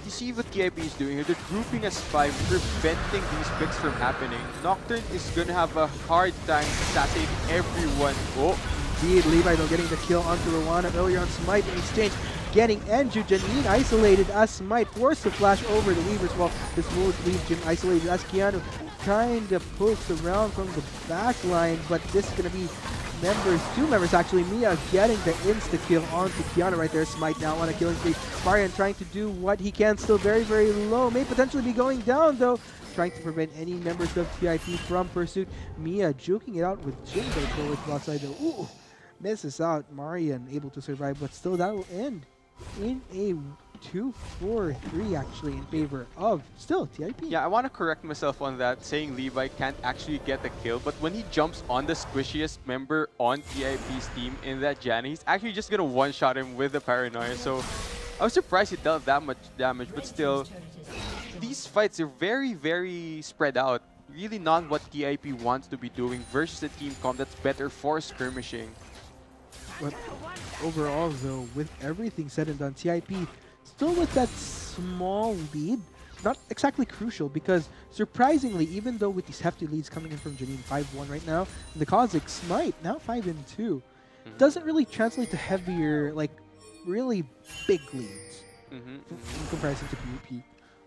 you see what TIP is doing here? They're grouping as 5, preventing these picks from happening. Nocturne is gonna have a hard time assassinating everyone. Oh, Indeed, Levi though getting the kill onto Rwana earlier on Smite in exchange. Getting Andrew Janine isolated as Smite forced to flash over the Weavers. Well, this will leave Jim isolated as Keanu kind of pokes around from the back line, but this is going to be two members actually. Mia getting the insta-kill onto Keanu right there. Smite now on a killing spree. Marian trying to do what he can, still very, very low. May potentially be going down though. Trying to prevent any members of TIP from pursuit. Mia juking it out with Jim though towards outside though. Ooh, misses out. Marian able to survive, but still that will end in a 2-4-3 actually in favor of still TIP. yeah, I want to correct myself on that, saying Levi can't actually get the kill, but when he jumps on the squishiest member on TIP's team in that Janna, he's actually just going to one-shot him with the Paranoia, so I was surprised he dealt that much damage, but still, these fights are very, very spread out. Really not what TIP wants to be doing versus a team comp that's better for skirmishing. But overall though, with everything said and done, TIP still with that small lead, not exactly crucial because surprisingly, even though with these hefty leads coming in from Janine 5-1 right now, and the Kha'Zix Smite now 5-2, doesn't really translate to heavier, like really big leads in comparison to PUP.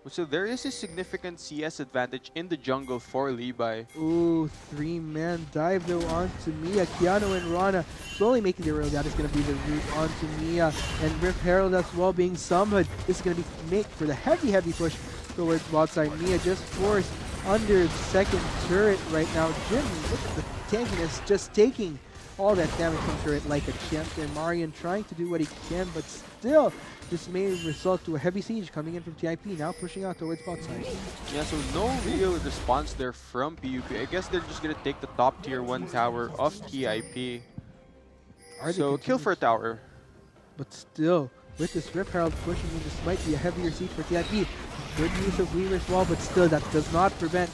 So there is a significant CS advantage in the jungle for Levi. Ooh, 3-man dive though onto Mia. Keanu and Rana slowly making their way. That is going to be the route onto Mia. And Rift Herald as well being summoned. This is going to be make for the heavy push towards bot side. Mia just forced under the second turret right now. Jim, look at the tankiness, just taking all that damage from turret like a champ there. Marian trying to do what he can, but still, this may result to a heavy siege coming in from TIP, now pushing out towards bot side. Yeah, so no real response there from PUP. I guess they're just going to take the top tier 1 tower of TIP. So kill for a tower. But still, with this Rift Herald pushing in, this might be a heavier siege for TIP. Good use of Weaver's Wall, but still that does not prevent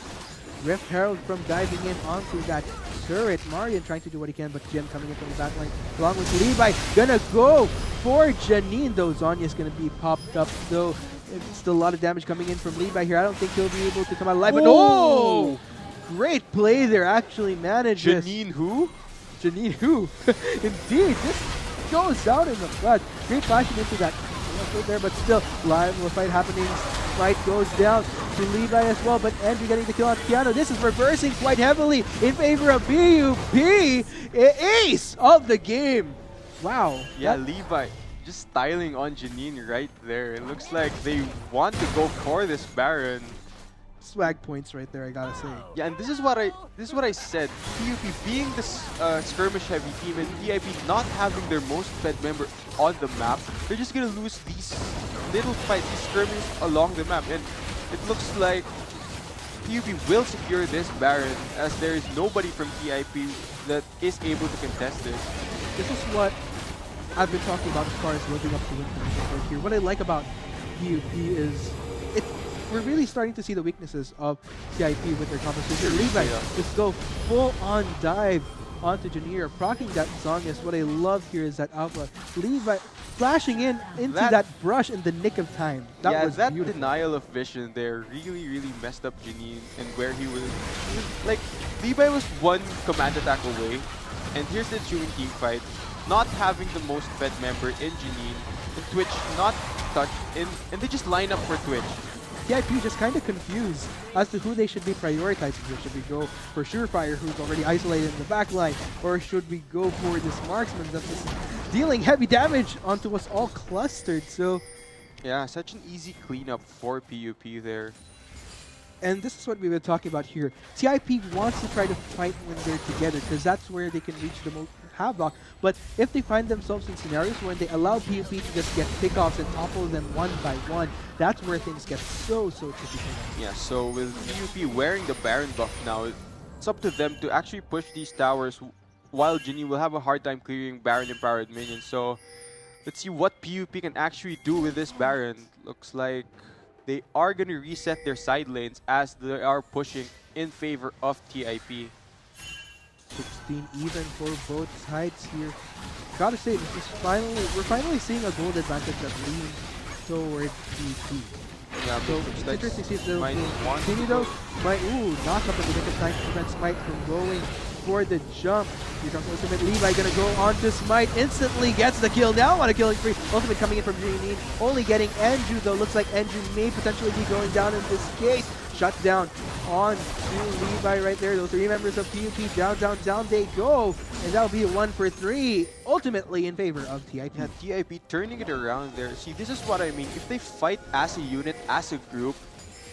Rift Herald from diving in onto that turret. Marian trying to do what he can, but Jim coming in from the backline along with Levi. Gonna go for Janine though. Zonya's gonna be popped up though. It's still a lot of damage coming in from Levi here. I don't think he'll be able to come out alive, but oh! Great play there, actually manages. Janine who? Janine who? Indeed, this goes out in the flood. Great flashing into that there, but still live fight happening. Fight goes down to Levi as well, but Andrew getting the kill on Keanu. This is reversing quite heavily in favor of PUP. Ace of the game. Wow. Yeah, Levi just styling on Janine right there. It looks like they want to go for this Baron. Swag points right there, I gotta say. Yeah, and this is what I said. PUP being this skirmish heavy team and TIP not having their most fed member on the map, they're just gonna lose these little fights, these skirmishes along the map, and it looks like PUP will secure this Baron as there is nobody from TIP that is able to contest this. This is what I've been talking about as far as living up to win conditions right here. What I like about PUP is we're really starting to see the weaknesses of TIP with their composition. Levi just go full-on dive onto Janier, proccing that Zongus. What I love here is that Alpha Levi flashing into that brush in the nick of time. That was beautiful. Denial of vision there really, really messed up Janine and where he was. Like, Levi was one command attack away, and here's the ensuing team fight. Not having the most fed member in Janine, and Twitch not touched, and they just line up for Twitch. TIP just kind of confused as to who they should be prioritizing here. Should we go for Surefire, who's already isolated in the backline, or should we go for this marksman that's just dealing heavy damage onto us all clustered? So, yeah, such an easy cleanup for PUP there. And this is what we were talking about here. TIP wants to try to fight when they're together because that's where they can reach the most havoc. But if they find themselves in scenarios when they allow PUP to just get pickoffs and topple them one by one, that's where things get so tricky for them. Yeah, so with PUP wearing the Baron buff now, it's up to them to actually push these towers while Ginny will have a hard time clearing Baron and powered minions. So let's see what PUP can actually do with this Baron. Looks like they are going to reset their side lanes as they are pushing in favor of TIP. 16 even for both sides here. Gotta say, we're finally seeing a gold advantage that leans toward PUP. Yeah, So looks it's like interesting to see if they'll Smite wants continue to though. go. Smite, knock up in the nick of time to prevent Smite from going for the jump. Here comes Ultimate. Levi gonna go on to Smite. Instantly gets the kill. Now on a killing spree. Ultimate coming in from Janine. Only getting Andrew though. Looks like Andrew may potentially be going down in this case. Shut down on to Levi right there. Those three members of PUP down, down, down they go. And that'll be a 1 for 3. Ultimately in favor of TIP. Yeah, TIP turning it around there. See, this is what I mean. If they fight as a unit, as a group,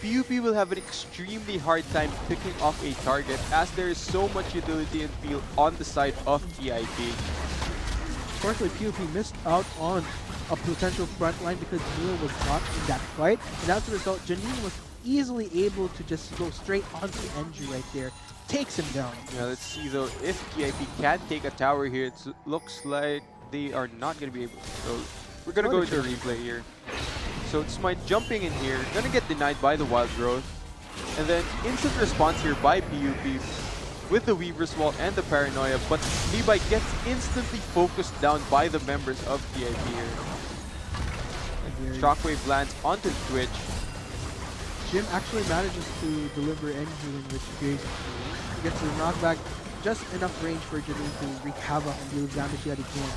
PUP will have an extremely hard time picking off a target as there is so much utility and feel on the side of TIP. Unfortunately, PUP missed out on a potential front line because Neil was not in that fight. And as a result, Janine was easily able to just go straight onto Andrew right there. Takes him down. Yeah, let's see though if TIP can take a tower here. It looks like they are not going to be able to. So we're going to go into a replay here. So it's Smite jumping in here, going to get denied by the Wild Growth. And then instant response here by PUP with the Weaver's Wall and the Paranoia. But Levi gets instantly focused down by the members of TIP here. Shockwave lands onto Twitch. Jim actually manages to deliver Andrew, in which case he gets the knockback, just enough range for Janine to wreak havoc and deal damage that he can.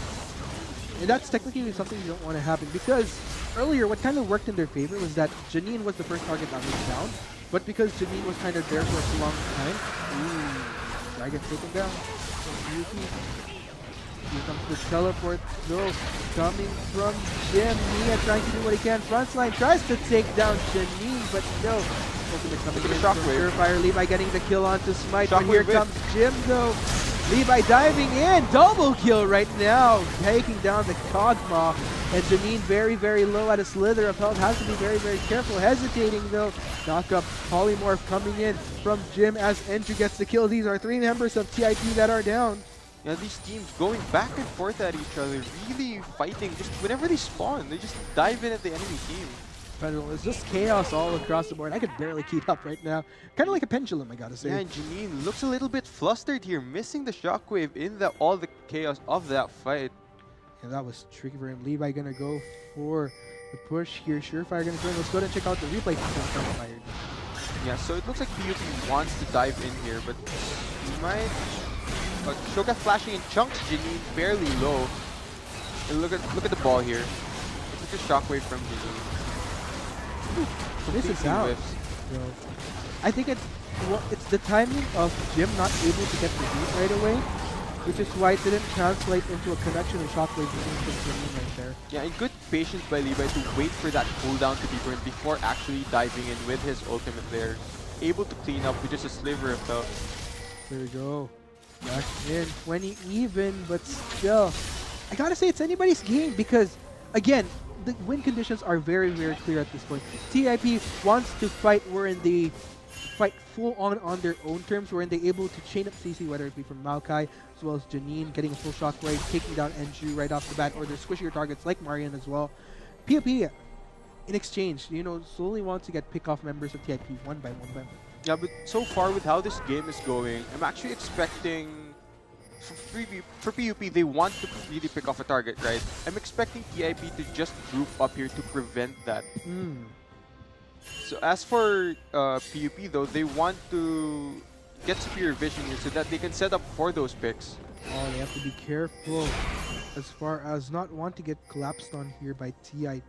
And that's technically something you don't want to happen because earlier what kind of worked in their favor was that Janine was the first target that was down, but because Janine was kind of there for a long time, Dragon taken down. Here comes the teleport though, coming from Jim. Mia trying to do what he can. Frontline tries to take down Janine, but no. Ultimate coming in from Surefire. Levi getting the kill onto Smite, but here comes Jim though. Levi diving in, double kill right now, taking down the Kog'Maw. And Janine very, very low at a slither of health, has to be very, very careful, hesitating though. Knock up, Polymorph coming in from Jim as Andrew gets the kill. These are 3 members of TIP that are down. Yeah, these teams going back and forth at each other, really fighting. Just whenever they spawn, they just dive in at the enemy team. But it's just chaos all across the board. I could barely keep up right now. Kind of like a pendulum, I gotta say. Yeah, and Janine looks a little bit flustered here, missing the shockwave in all the chaos of that fight. And that was tricky for him. Levi gonna go for the push here. Surefire gonna join. Let's go ahead and check out the replay. Fired. Yeah, so it looks like PUP wants to dive in here, but he might. Shoka flashing in chunks. Janine barely low. And look at the ball here. It's like a shockwave from Janine. This is out. So, I think it's the timing of Jim not able to get the beat right away, which is why it didn't translate into a connection and shockwave between Janine right there. Yeah, and good patience by Levi to wait for that cooldown to be burned before actually diving in with his ultimate there. Able to clean up with just a sliver of health. There we go. Back in 20 even, but still, I gotta say it's anybody's game because, again, the win conditions are very, very clear at this point. TIP wants to fight wherein they fight full on their own terms, wherein they're able to chain up CC, whether it be from Maokai as well as Janine, getting a full shockwave, taking down Andrew right off the bat, or they're squishier targets like Marian as well. PUP, in exchange, slowly wants to get pick off members of TIP one by one. Yeah, but so far with how this game is going, I'm actually expecting for PUP, they want to really pick off a target, right? I'm expecting TIP to just group up here to prevent that. So as for PUP though, they want to get superior vision here so that they can set up for those picks. Oh, they have to be careful as far as not want to get collapsed on here by TIP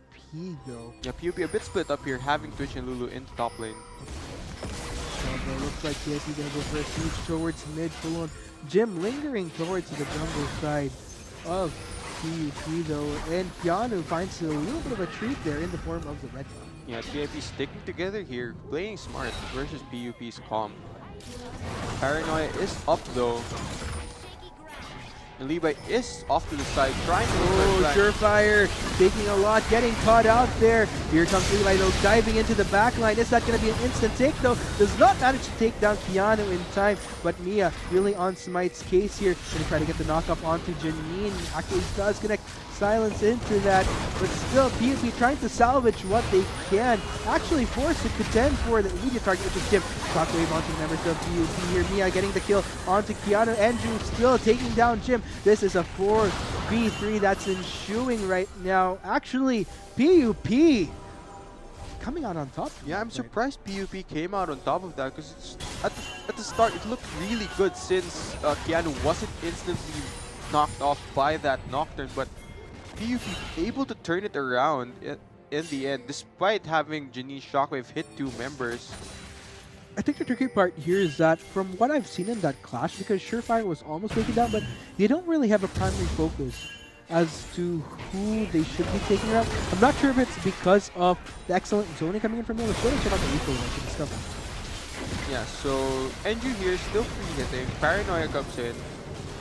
though. Yeah, PUP a bit split up here, having Twitch and Lulu in top lane. So looks like TIP gonna go for a siege towards mid full on. Jim lingering towards the jungle side of PUP though, and Keanu finds a little bit of a treat there in the form of the red buff. Yeah, TIP sticking together here, playing smart versus PUP's calm. Paranoia is up though. And Levi is off to the side, trying to Surefire taking a lot, getting caught out there. Here comes Levi though, diving into the backline. Is that going to be an instant take though? Does not manage to take down Keanu in time, but Mia really on Smite's case here. Going to try to get the knock up onto Janine. Actually does connect silence into that, but still PUP trying to salvage what they can. Actually forced to contend for the immediate target, which is Jim. Shockwave onto the members of PUP here. Mia getting the kill onto Keanu. Andrew still taking down Jim. This is a 4v3 that's ensuing right now. Actually, PUP coming out on top. Yeah, I'm Right. surprised PUP came out on top of that because at the start it looked really good since Keanu wasn't instantly knocked off by that Nocturne, but PUP able to turn it around in the end despite having Janine's Shockwave hit 2 members. I think the tricky part here is that from what I've seen in that clash, because Surefire was almost taken down, but they don't really have a primary focus as to who they should be taking out. I'm not sure if it's because of the excellent zoning coming in from there. Let's go and check out the replay to discover. Yeah, so Andrew here is still free hitting. Paranoia comes in,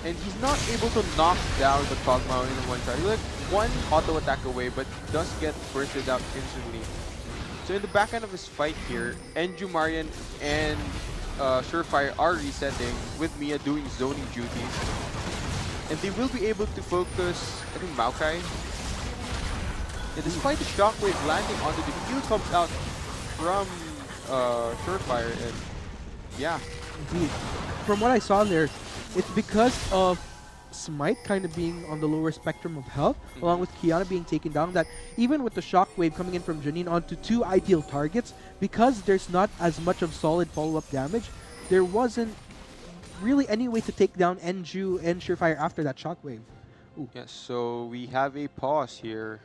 and he's not able to knock down the Kog'Maw in one try. He's like one auto attack away, but does get bursted out instantly. So in the back end of his fight here, Enju, Marian, and Surefire are resetting, with Mia doing zoning duties. And they will be able to focus, I think, Maokai. And despite the Shockwave landing onto the field comes out from Surefire, and yeah. Indeed. From what I saw there, it's because of Smite kind of being on the lower spectrum of health, along with Kiana being taken down, that even with the Shockwave coming in from Janine onto 2 ideal targets, because there's not as much of solid follow-up damage, there wasn't really any way to take down Enju and Surefire after that Shockwave. Ooh. Yeah, so we have a pause here.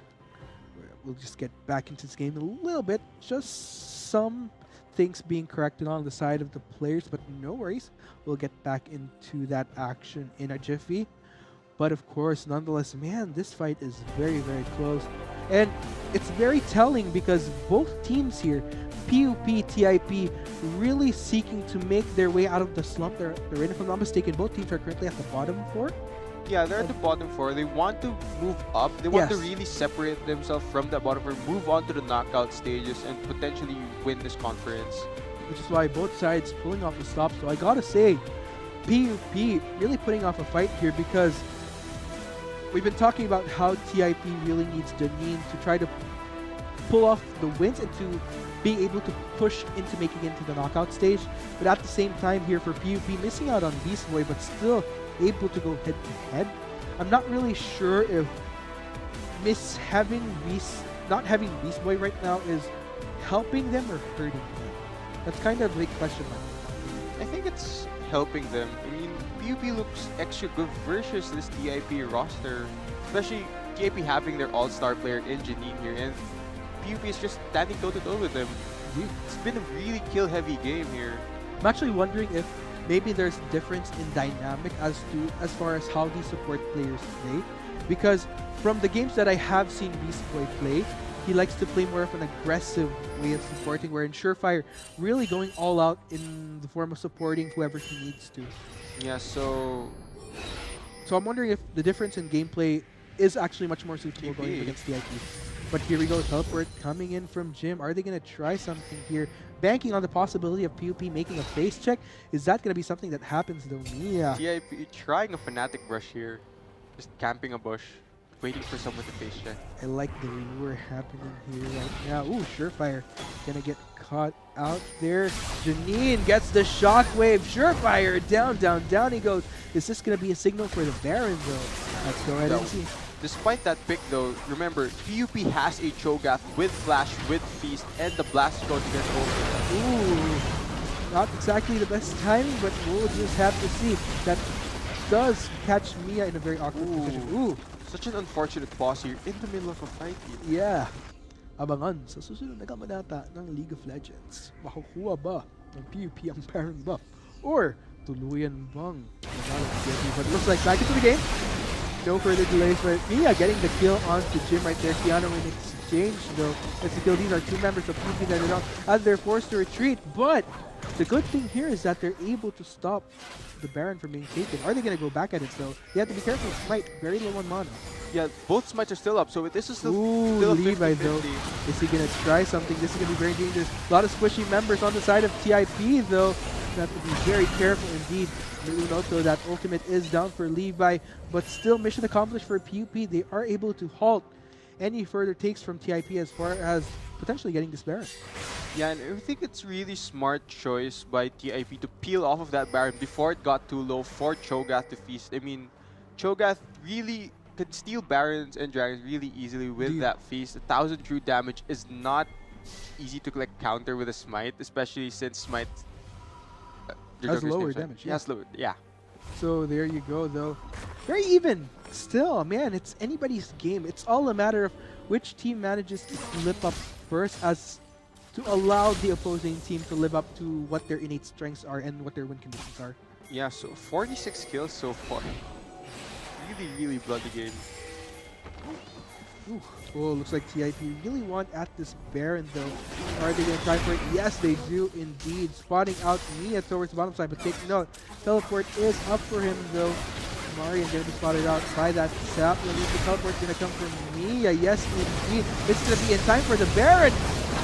We'll just get back into this game a little bit. Just some things being corrected on the side of the players, but no worries. We'll get back into that action in a jiffy. But of course, nonetheless, man, this fight is very, very close. And it's very telling because both teams here, PUP, TIP, really seeking to make their way out of the slump they're in. If I'm not mistaken, both teams are currently at the bottom 4. Yeah, they're at the bottom 4. They want to move up. They want to Yes. really separate themselves from the bottom 4, move on to the knockout stages, and potentially win this conference. Which is why both sides pulling off the stop. So I gotta say, PUP really putting off a fight here because we've been talking about how TIP really needs Janine to try to pull off the wins and to be able to push into making it to the knockout stage. But at the same time here for PUP, missing out on Beast Boy, but still able to go head to head. I'm not really sure if not having Beast Boy right now is helping them or hurting them. That's kind of a big question mark. I think it's helping them. I mean, PUP looks extra good versus this TIP roster, especially TIP having their all-star player in Janine here, and PUP is just standing toe-to-toe with them. It's been a really kill-heavy game here. I'm actually wondering if maybe there's difference in dynamic as far as how these support players play, because from the games that I have seen Beast Boy play, he likes to play more of an aggressive way of supporting, where in Surefire really going all out in the form of supporting whoever he needs to. Yeah, so I'm wondering if the difference in gameplay is actually much more suitable TP. going against TIP. But here we go, teleport coming in from Jim. Are they going to try something here? Banking on the possibility of PUP making a face check. Is that going to be something that happens though? Mia. TIP trying a Fnatic rush here, just camping a bush, waiting for someone to face check. I like the lure happening here right now. Ooh, Surefire gonna get caught out there. Janine gets the shockwave. Surefire down, down, down he goes. Is this gonna be a signal for the Baron though? Let's go ahead and see. Despite that pick though, remember, PUP has a Cho'Gath with Flash, with Feast, and the Blast is going to get over. Ooh, not exactly the best timing, but we'll just have to see. That does catch Mia in a very awkward position. Ooh. Such an unfortunate pause here in the middle of a fight here. Yeah. Abangan sa susunod na kabanata ng League of Legends. Makukuha ba ng PUP ang parent buff? Or tuluyan bang manalo? But it looks like back into the game. No further delays, but Mia getting the kill onto Jim right there. Keanu in exchange though. Let's kill. These are 2 members of PUP that are down as they're forced to retreat. But the good thing here is that they're able to stop the Baron from being taken. Are they going to go back at it though? They have to be careful. Smite very low on mana. Yeah, both smites are still up, so this is still Ooh, a Levi 50-50. though. Is he gonna try something? This is gonna be very dangerous. A lot of squishy members on the side of TIP though. Have to be very careful indeed. We note though that ultimate is down for Levi, but still mission accomplished for PUP. They are able to halt any further takes from TIP as far as potentially getting this Baron. Yeah, and I think it's really smart choice by TIP to peel off of that Baron before it got too low for Cho'Gath to feast. I mean, Cho'Gath really can steal Barons and Dragons really easily with that feast. 1,000 true damage is not easy to like counter with a smite, especially since smite Has lower damage. Has lower, yeah. So there you go, though. Very even. Still, man, it's anybody's game. It's all a matter of which team manages to slip up first, as to allow the opposing team to live up to what their innate strengths are and what their win conditions are. Yeah, so 46 kills so far. Really bloody game. Ooh. Oh, looks like TIP really want at this Baron, though. Are they going to try for it? Yes, they do indeed. Spotting out Mia towards the bottom side, but take note, teleport is up for him, though. Marian going to be spotted out by that sapling. The teleport's going to come from Mia. Yes, indeed. It's going to be in time for the Baron.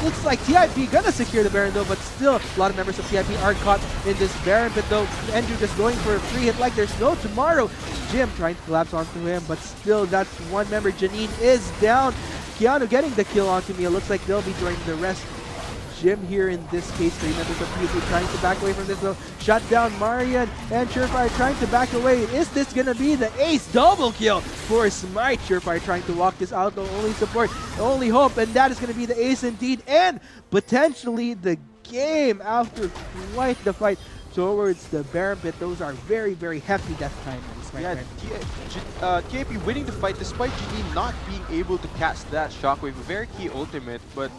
Looks like TIP gonna secure the Baron, though, but still a lot of members of TIP are caught in this Baron pit, though. Andrew just going for a free hit like there's no tomorrow. Jim trying to collapse onto him, but still that's one member. Janine is down. Keanu getting the kill onto Mia. Looks like they'll be joining the rest. Jim here in this case, 3 members of PUP trying to back away from this, though. Shut down Marian and Surefire trying to back away. Is this gonna be the ace double kill for Smite? Surefire trying to walk this out, though. Only support, only hope, and that is gonna be the ace indeed, and potentially the game after quite the fight towards the Baron pit. Those are very hefty death time. Yeah, TIP winning the fight despite Janine not being able to catch that shockwave. A very key ultimate, but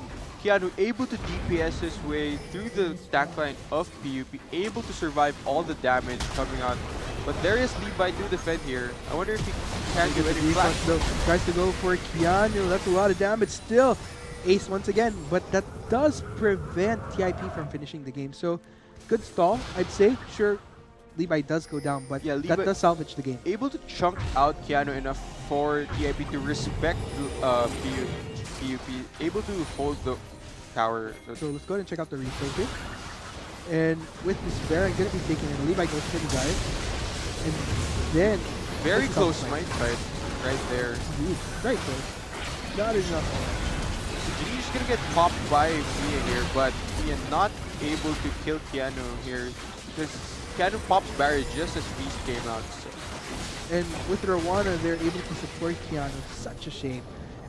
Keanu able to DPS his way through the tank line of PUP, able to survive all the damage coming out. But there is Levi to defend here. I wonder if he can get any flash. Tries to go for Keanu. That's a lot of damage still. Ace once again, but that does prevent TIP from finishing the game. So good stall, I'd say. Sure, Levi does go down, but yeah, that does salvage the game. Able to chunk out Keanu enough for TIP to respect PUP. Able to hold the tower. So let's go ahead and check out the replay here. And with this Baron going to be taken in, Levi goes for the dive. And then... Very close smite fight right there. Very close. Not enough. He's going to get popped by Mia here, but Mia not able to kill Keanu here because Keanu pops barrier just as Beast came out. So. And with Rwana, they're able to support Keanu. Such a shame.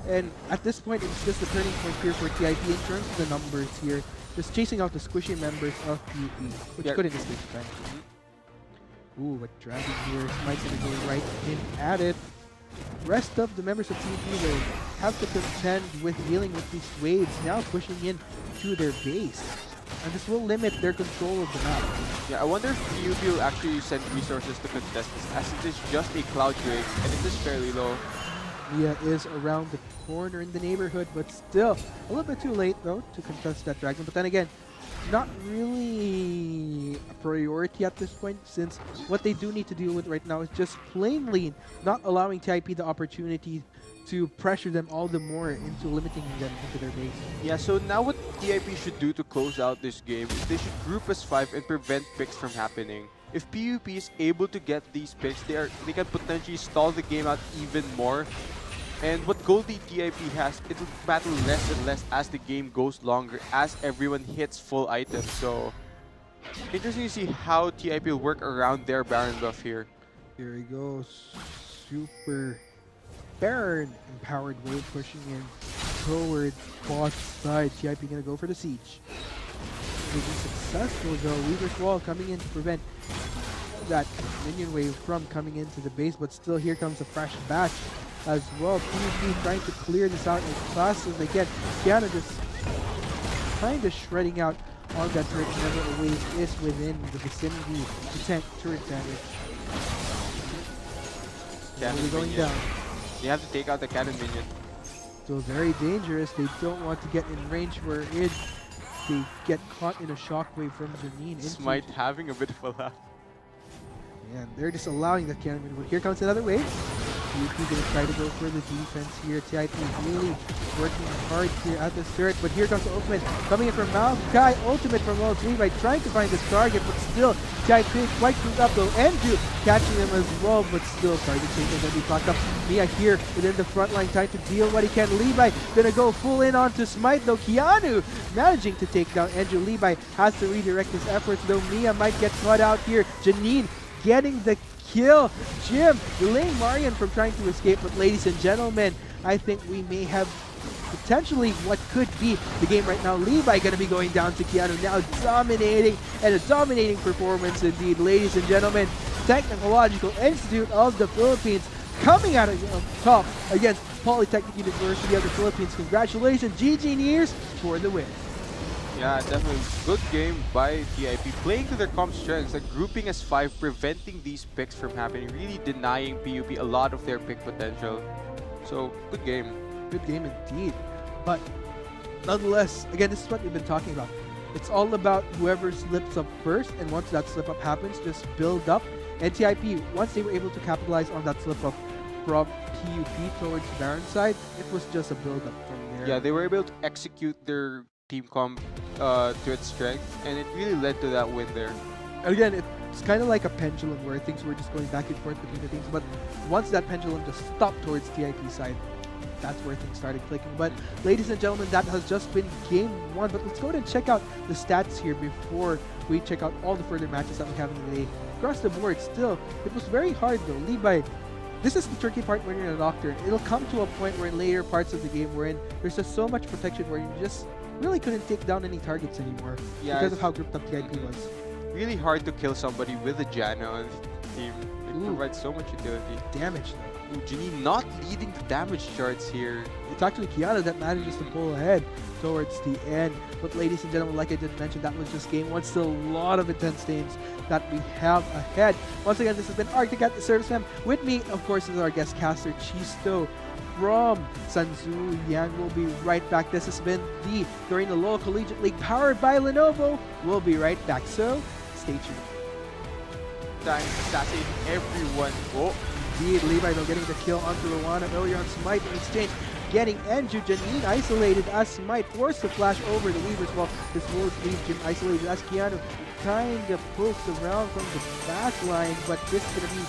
And at this point, it's just a turning point here for TIP in terms of the numbers here. Just chasing out the squishy members of PUP, which couldn't escape the time. Ooh, but Dragon here. Smite's going to go right in at it. Rest of the members of TUP will have to contend with dealing with these waves, now pushing in to their base. And this will limit their control of the map. Yeah, I wonder if PUP will actually send resources to contest this, as it is just a cloud drake, and it is fairly low. Mia is around the corner in the neighborhood, but still a little bit too late though to contest that dragon. But then again, not really a priority at this point, since what they do need to deal with right now is just plainly not allowing TIP the opportunity to pressure them all the more into limiting them into their base. Yeah, so now what TIP should do to close out this game is they should group as 5 and prevent picks from happening. If PUP is able to get these picks, they can potentially stall the game out even more. And what Goldie TIP has, it will matter less and less as the game goes longer, as everyone hits full items. So, interesting to see how TIP will work around their Baron buff here. Here he goes. Super Baron empowered wave pushing in towards bot side. TIP gonna go for the siege. Will be successful though. Weaver's Wall coming in to prevent that minion wave from coming into the base, but still here comes a fresh batch as well. PUP trying to clear this out as fast as they can. Kiana just kind of shredding out on that turret whenever a wave is within the vicinity to tank turret damage. Cannon going minion. down. They have to take out the cannon minion. So very dangerous. They don't want to get in range where they get caught in a shockwave from Janine. Smite having a bit of a laugh. And they're just allowing that cannon minion. Here comes another wave. PUP gonna try to go for the defense here. TIP really working hard here at this turret, but here comes the ultimate coming in from Maokai. Ultimate from Levi trying to find this target, but still TIP quite screwed up though. Andrew catching him as well, but still target change is gonna be clocked up. Mia here within the front line trying to deal what he can. Levi gonna go full in onto Smite though. Keanu managing to take down Andrew. Levi has to redirect his efforts though. Mia might get caught out here. Janine getting the kill. Jim delaying Marian from trying to escape, but ladies and gentlemen, I think we may have potentially what could be the game right now. Levi going to be going down to Keanu, now dominating, and a dominating performance indeed, ladies and gentlemen. Technological Institute of the Philippines coming out of top against Polytechnic University of the Philippines. Congratulations, GG Nears, for the win. Yeah, definitely good game by PIP. Playing to their comp strengths, like grouping as 5, preventing these picks from happening, really denying PUP a lot of their pick potential. So, good game. Good game indeed. But nonetheless, again, this is what we've been talking about. It's all about whoever slips up first, and once that slip up happens, just build up. And TIP, once they were able to capitalize on that slip up from PUP towards Baron side, it was just a build up from there. Yeah, they were able to execute their team comp to its strength, and it really led to that win there. Again, it's kind of like a pendulum where things were just going back and forth between the teams, but once that pendulum just stopped towards TIP side, that's where things started clicking. But ladies and gentlemen, that has just been game 1. But let's go ahead and check out the stats here before we check out all the further matches that we have in the day. Across the board, still, it was very hard though. Levi, this is the tricky part when you're in a Nocturne. It'll come to a point where in later parts of the game wherein there's just so much protection where you just really couldn't take down any targets anymore because of how grouped up TIP was. Really hard to kill somebody with a Janna on the team. It provides so much utility. Damage though. Ooh, Janine not leading the damage charts here. It's actually Kiana that manages to pull ahead towards the end. But ladies and gentlemen, like I did mention, that was just game 1. Still a lot of intense games that we have ahead. Once again, this has been Arctic at the Service Fam. With me, of course, is our guest caster, Chisto from Sanzu Yang. We'll be right back. This has been the Garena Local Collegiate League powered by Lenovo. We'll be right back, so stay tuned. Time assassinate everyone. Oh. Indeed, Levi though getting the kill onto Rwana earlier on Smite in exchange. Getting Andrew Janine isolated as Smite forced to flash over the Weavers while this will leave Jim isolated as Keanu kind of pokes around from the back line, but this is going to be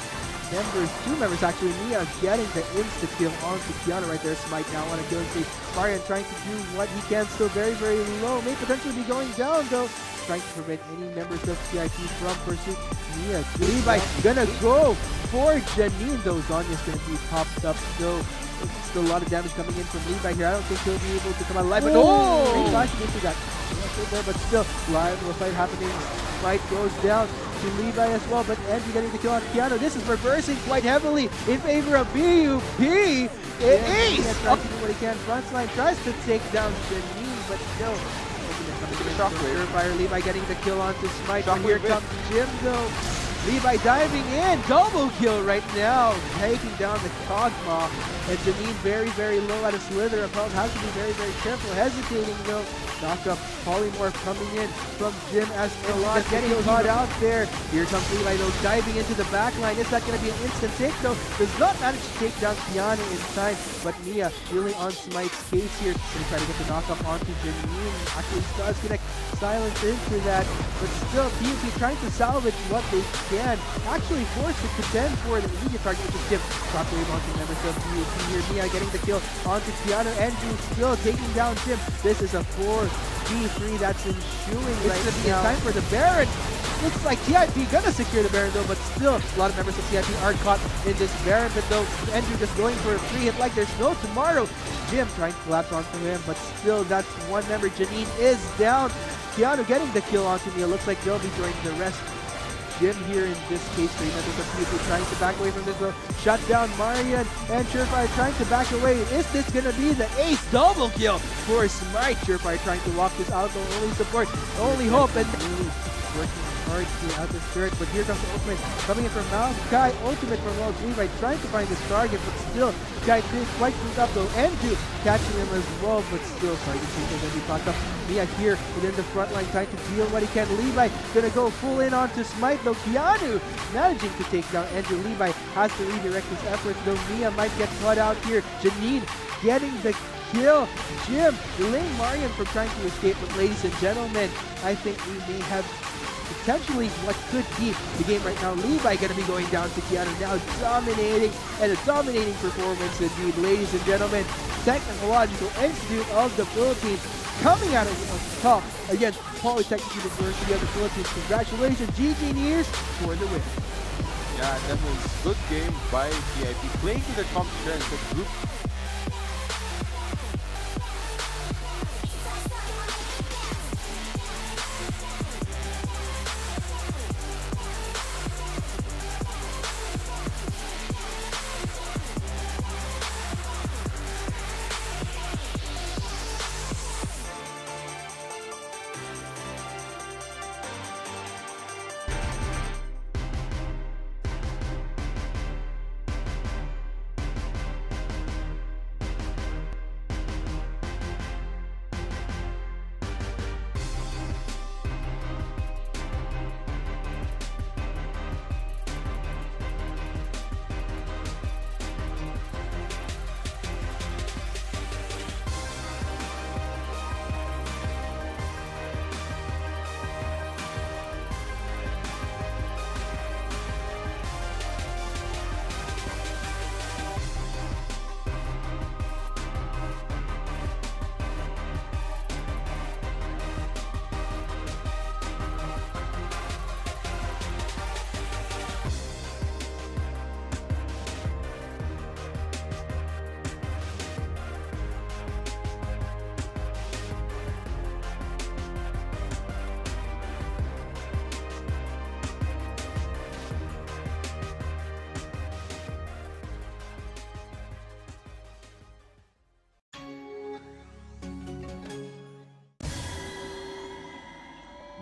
two members actually. Mia getting the insta kill onto Keanu right there. Smite now on a killing spree. Marian trying to do what he can, still very, very low. May potentially be going down though. Trying to prevent any members of CIP from pursuit. Mia, Levi gonna go for Janine though. Zonya's gonna be popped up though. Still a lot of damage coming in from Levi here. I don't think he'll be able to come out alive. But flash into that. There, but still, live fight happening. Fight goes down to Levi as well, but Andrew getting the kill on Keanu. This is reversing quite heavily in favor of PUP. Ace! Trying to do what he can. Frontline tries to take down Janine, but still. Shockwave. Fire Levi getting the kill onto Smite. But here comes Jim though. Levi diving in, double kill right now, taking down the Kog'Maw. And Janine very, very low at a slither. Opponent has to be very, very careful, hesitating though. Knock up, Polymorph coming in from Jim as Elon getting caught out there. Here comes Levi though, diving into the back line. Is that going to be an instant take though? Does not manage to take down Kiana in time, but Mia really on Smite's case here. Going to try to get the knock up onto Janine. Actually, does connect silence into that, but still PUP trying to salvage what they can. Actually forced to contend for the immediate target, which is Jim. Shockwave onto members of PUP here. Mia getting the kill onto Kiana. Andrew still taking down Jim. This is a 4v3 that's ensuing right now. Time for the Baron. Looks like TIP gonna secure the Baron though, but still a lot of members of TIP are caught in this Baron. But though Andrew just going for a free hit like there's no tomorrow. Jim trying to collapse onto him, but still that's one member. Janine is down. Keanu getting the kill onto Mia. Looks like they'll be joining the rest. Jim here in this case, 3 members of PUP trying to back away from this though. Shut down Marian and Surefire trying to back away. Is this gonna be the ace double kill for Smite? Surefire trying to walk this out, the only support, only hope, and really working hard here out this third. But here comes the ultimate coming in from Malachi. Ultimate from Levi trying to find this target, but still Guy did quite screwed up though. Andrew catching him as well, but still target seems to be popped up. Mia here within the front line trying to deal what he can. Levi gonna go full in onto Smite though. Keanu managing to take down Andrew. Levi has to redirect his efforts though. Mia might get caught out here. Janine getting the kill. Jim delaying Marian from trying to escape. But ladies and gentlemen, I think we may have potentially what could be the game right now. Levi going to be going down to Keanu now, dominating, and a dominating performance indeed, ladies and gentlemen. Technological Institute of the Philippines coming out of top against Polytechnic University of the Philippines. Congratulations, GG Nears, for the win. Yeah, definitely good game by PIP. Playing to their comp strengths, the group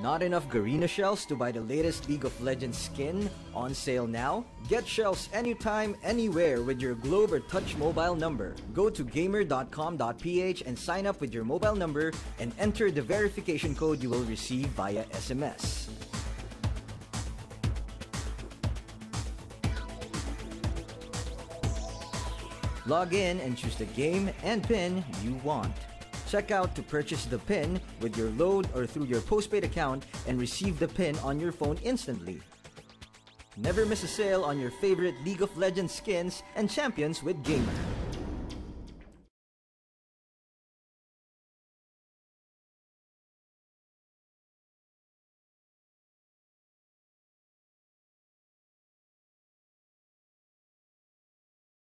Not enough Garena shells to buy the latest League of Legends skin? On sale now? Get shells anytime, anywhere with your Globe or Touch mobile number. Go to gamer.com.ph and sign up with your mobile number and enter the verification code you will receive via SMS. Log in and choose the game and pin you want. Check out to purchase the pin with your load or through your postpaid account and receive the pin on your phone instantly. Never miss a sale on your favorite League of Legends skins and champions with Gamer.